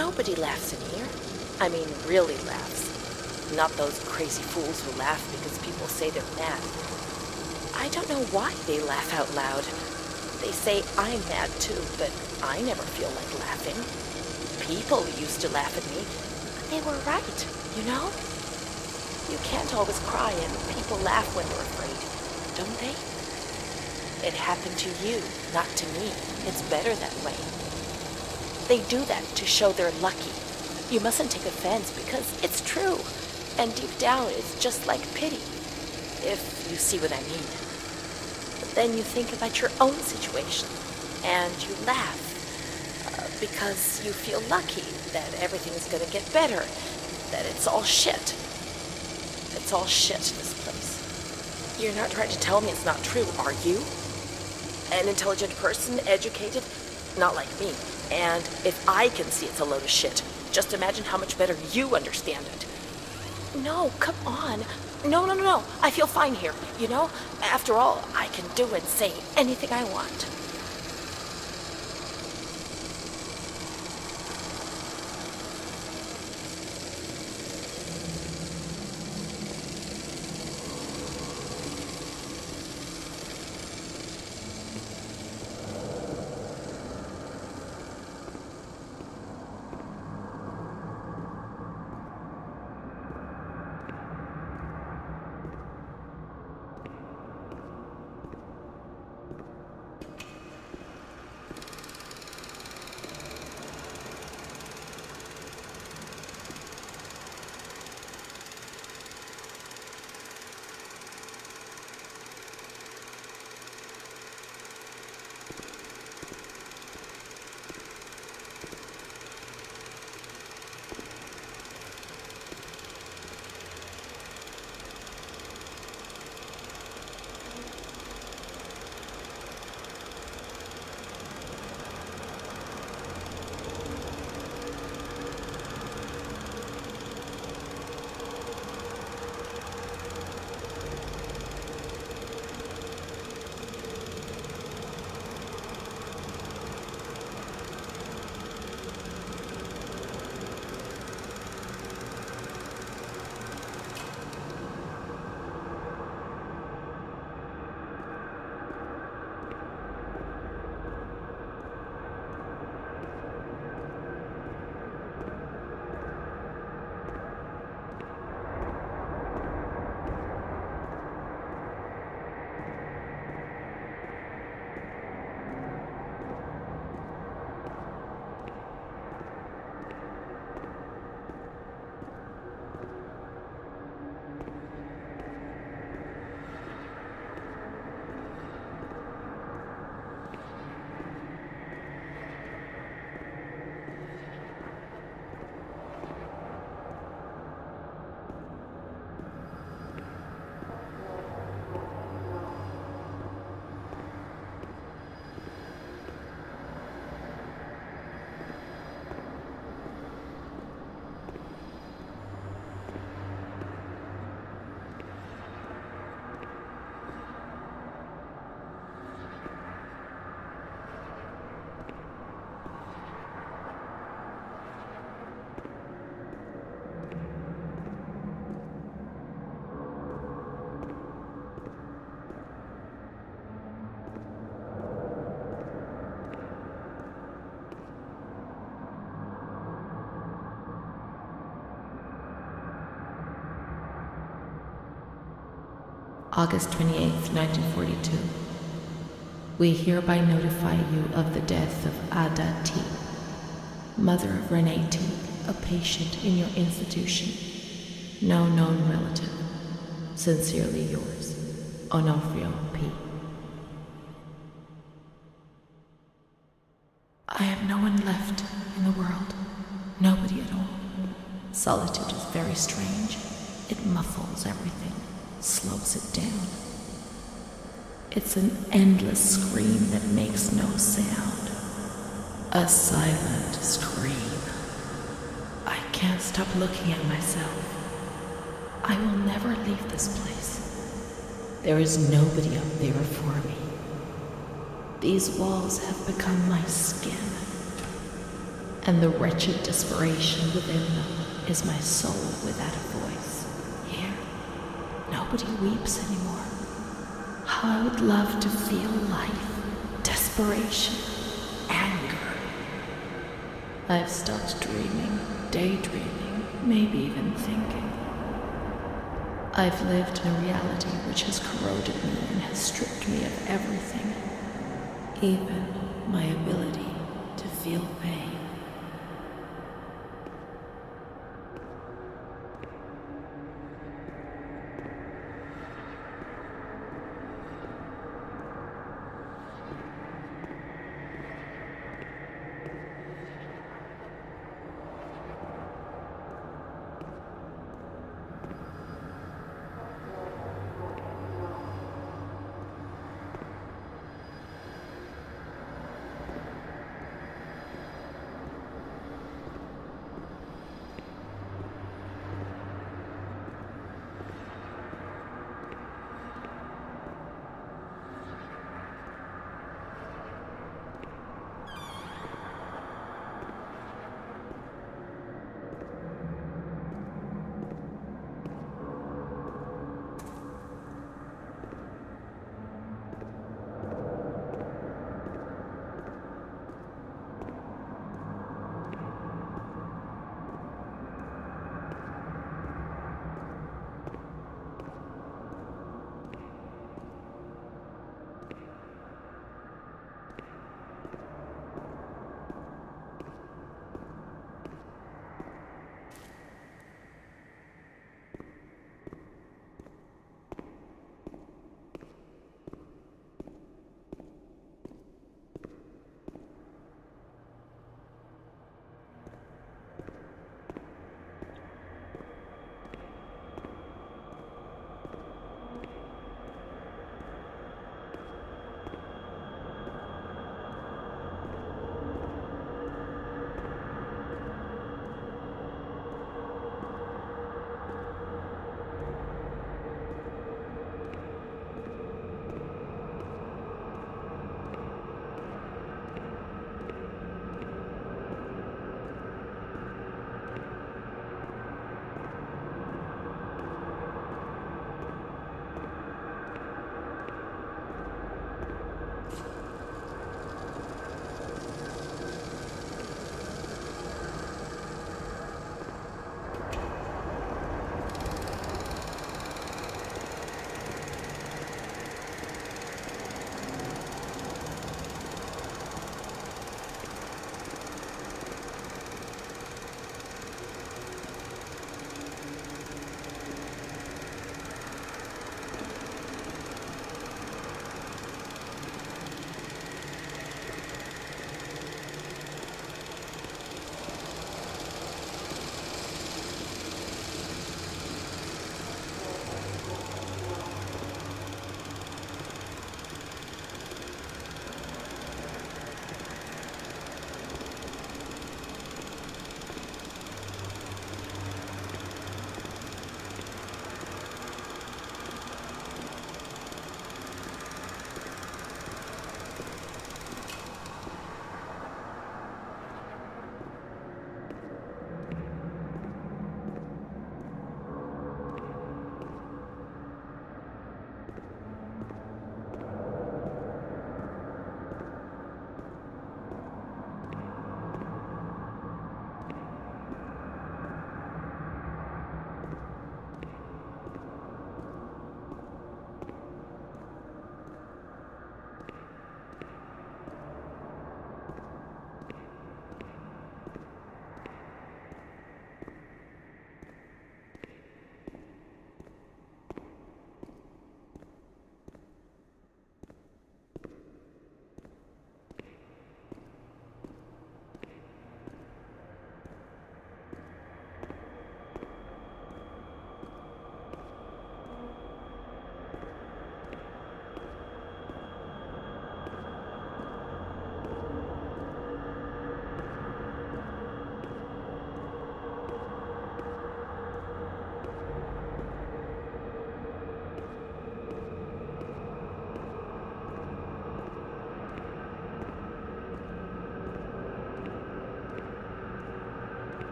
Nobody laughs in here. I mean, really laughs. Not those crazy fools who laugh because people say they're mad. I don't know why they laugh out loud. They say I'm mad too, but I never feel like laughing. People used to laugh at me, but they were right, you know? You can't always cry and people laugh when they're afraid, don't they? It happened to you, not to me. It's better that way. They do that to show they're lucky. You mustn't take offense because it's true. And deep down, it's just like pity, if you see what I mean. But then you think about your own situation, and you laugh because you feel lucky that everything's going to get better, that it's all shit. It's all shit, this place. You're not trying to tell me it's not true, are you? An intelligent person, educated, not like me. And if I can see it's a load of shit, just imagine how much better you understand it. No, come on. No. I feel fine here, you know? After all, I can do and say anything I want. August 28, 1942. We hereby notify you of the death of Ada T., mother of Renée T., a patient in your institution. No known relative. Sincerely yours, Onofrio P. I have no one left in the world. Nobody at all. Solitude is very strange. It muffles everything, slows it down. It's an endless scream that makes no sound. A silent scream. I can't stop looking at myself. I will never leave this place. There is nobody up there for me. These walls have become my skin. and the wretched desperation within them is my soul without a voice. Here, nobody weeps anymore. How I would love to feel life, desperation, anger. I've stopped dreaming, daydreaming, maybe even thinking. I've lived in a reality which has corroded me and has stripped me of everything, even my ability to feel pain.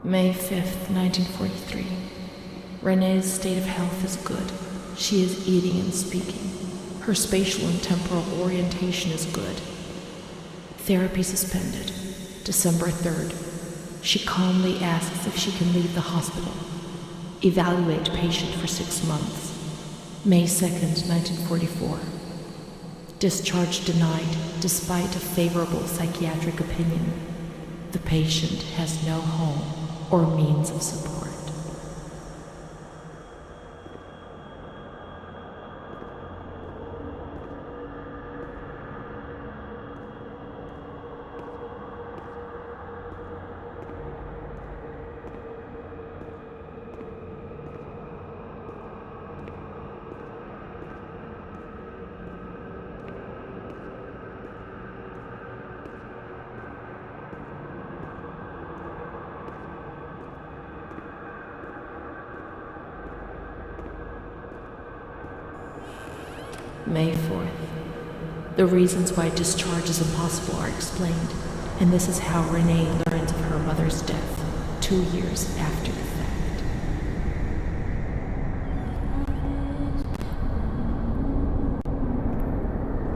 May 5th, 1943. Renée's state of health is good. She is eating and speaking. Her spatial and temporal orientation is good. Therapy suspended. December 3rd. She calmly asks if she can leave the hospital. Evaluate patient for 6 months. May 2nd, 1944. Discharge denied despite a favorable psychiatric opinion. The patient has no home or means of support. May 4th. The reasons why discharge is impossible are explained, and this is how Renée learns of her mother's death 2 years after the fact.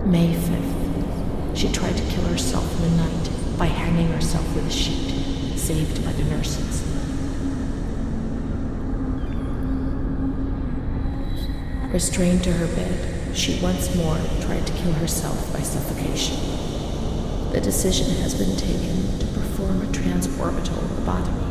May 5th. She tried to kill herself in the night by hanging herself with a sheet, saved by the nurses. Restrained to her bed, she once more tried to kill herself by suffocation. The decision has been taken to perform a transorbital lobotomy.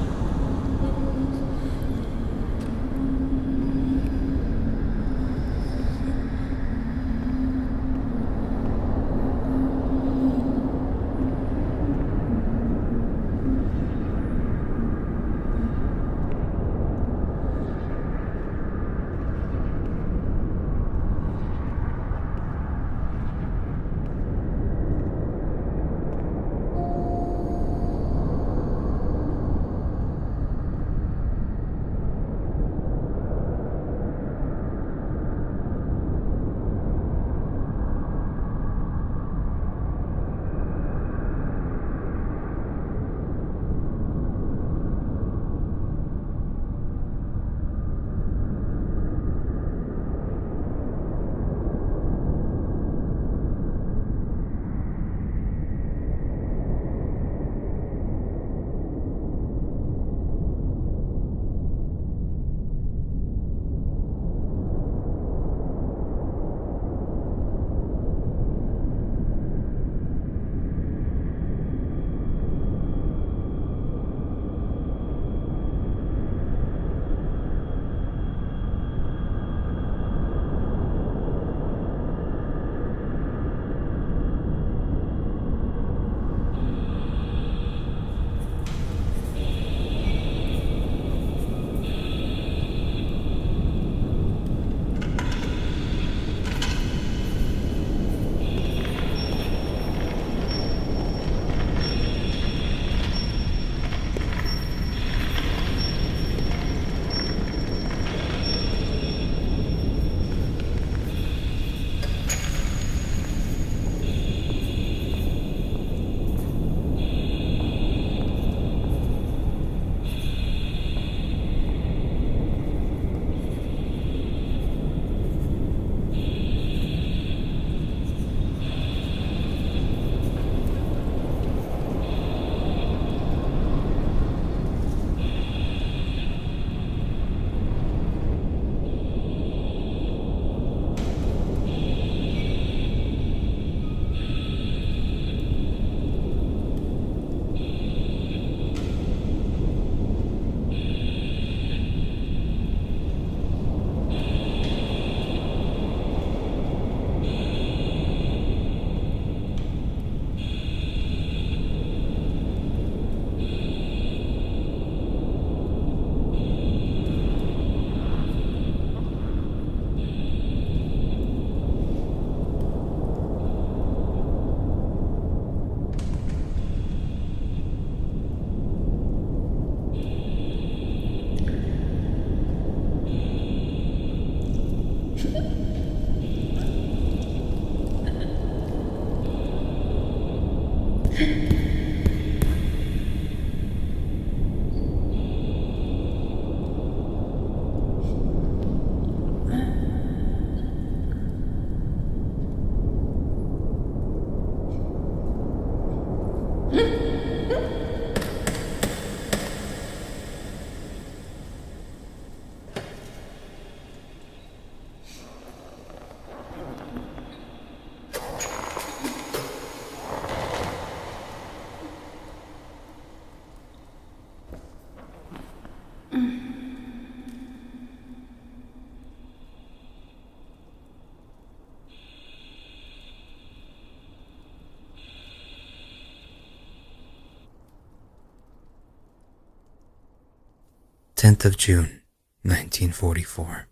10th of June, 1944.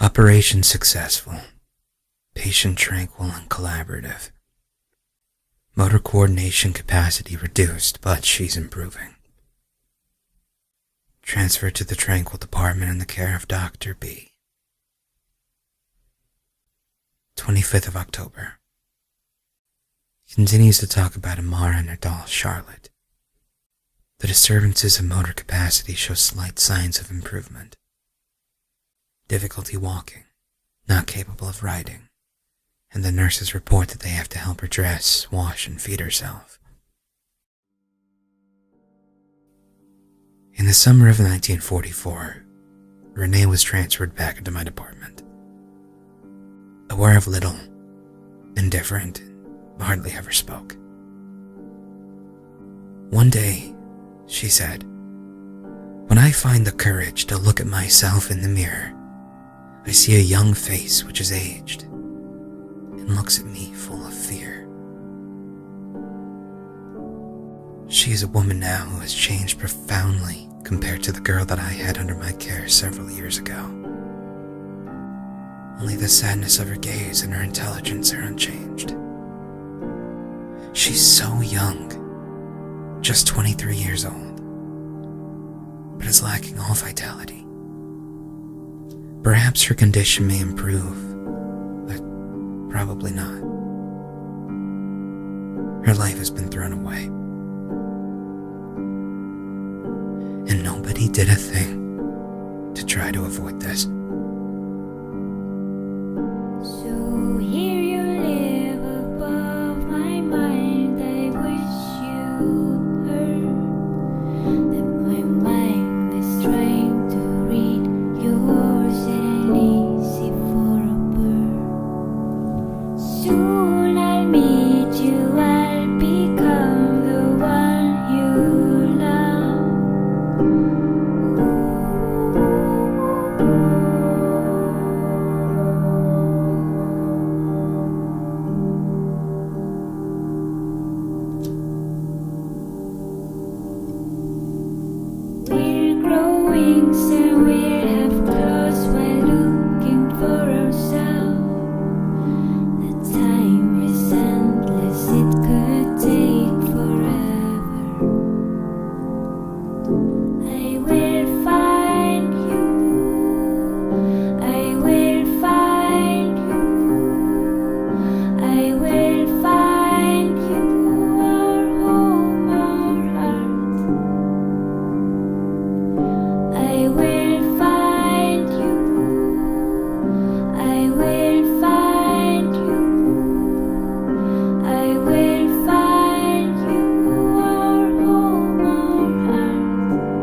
Operation successful. Patient tranquil and collaborative. Motor coordination capacity reduced, but she's improving. Transferred to the tranquil department in the care of Dr. B. 25th of October. Continues to talk about Amara and her doll, Charlotte. The disturbances of motor capacity show slight signs of improvement. Difficulty walking, not capable of writing, and the nurses report that they have to help her dress, wash, and feed herself. In the summer of 1944, Renée was transferred back into my department. Aware of little, indifferent, hardly ever spoke. One day, she said, "When I find the courage to look at myself in the mirror, I see a young face which is aged and looks at me full of fear." She is a woman now who has changed profoundly compared to the girl that I had under my care several years ago. Only the sadness of her gaze and her intelligence are unchanged. She's so young, just 23 years old, but is lacking all vitality. Perhaps her condition may improve, but probably not. Her life has been thrown away. And nobody did a thing to try to avoid this. So here you live above my mind. I wish you heard that my mind is trying to read yours and easy for a bird. Soon I'll meet you, I'll become the one you love. We're growing, so we'll have close while looking for ourselves. The time is endless, it could take forever. I will find you, I will find you, I will find you, our home, our heart. I will find you, I will find you, I will find you, our home, our heart.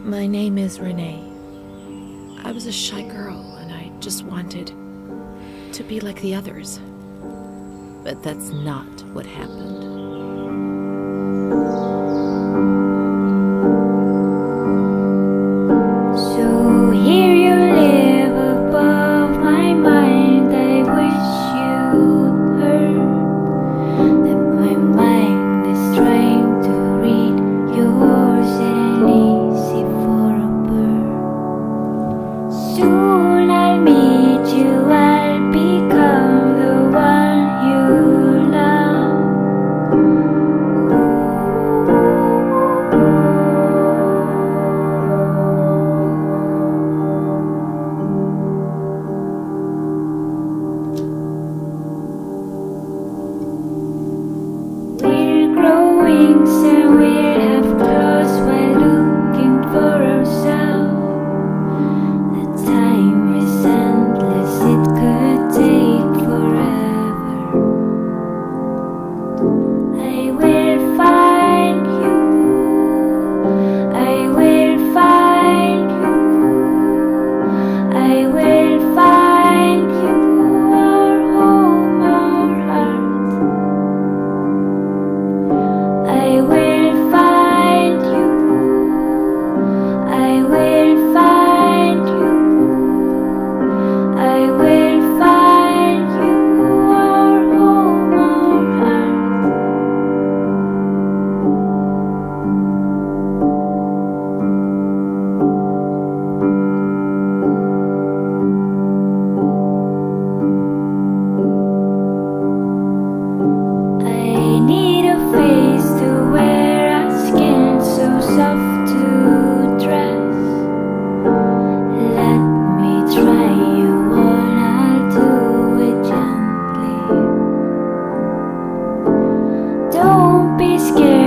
My name is Renée. I was a shy girl and I just wanted to be like the others. But that's not what happened. So here you live above my mind. I wish you heard that my mind is trying to read yours and easy for a bird. Soon I'll meet you, I'll become the one you love. We'll grow wings and we'll have claws while looking for ourselves. The time is endless, it could take forever. I will find you, I will find you, I will find you, our home, our heart. I will find you, I will find you, I will find you, our home, our heart. I need a face to wear, a skin so soft to dress. Let me try you on, I'll do it gently. Don't be scared.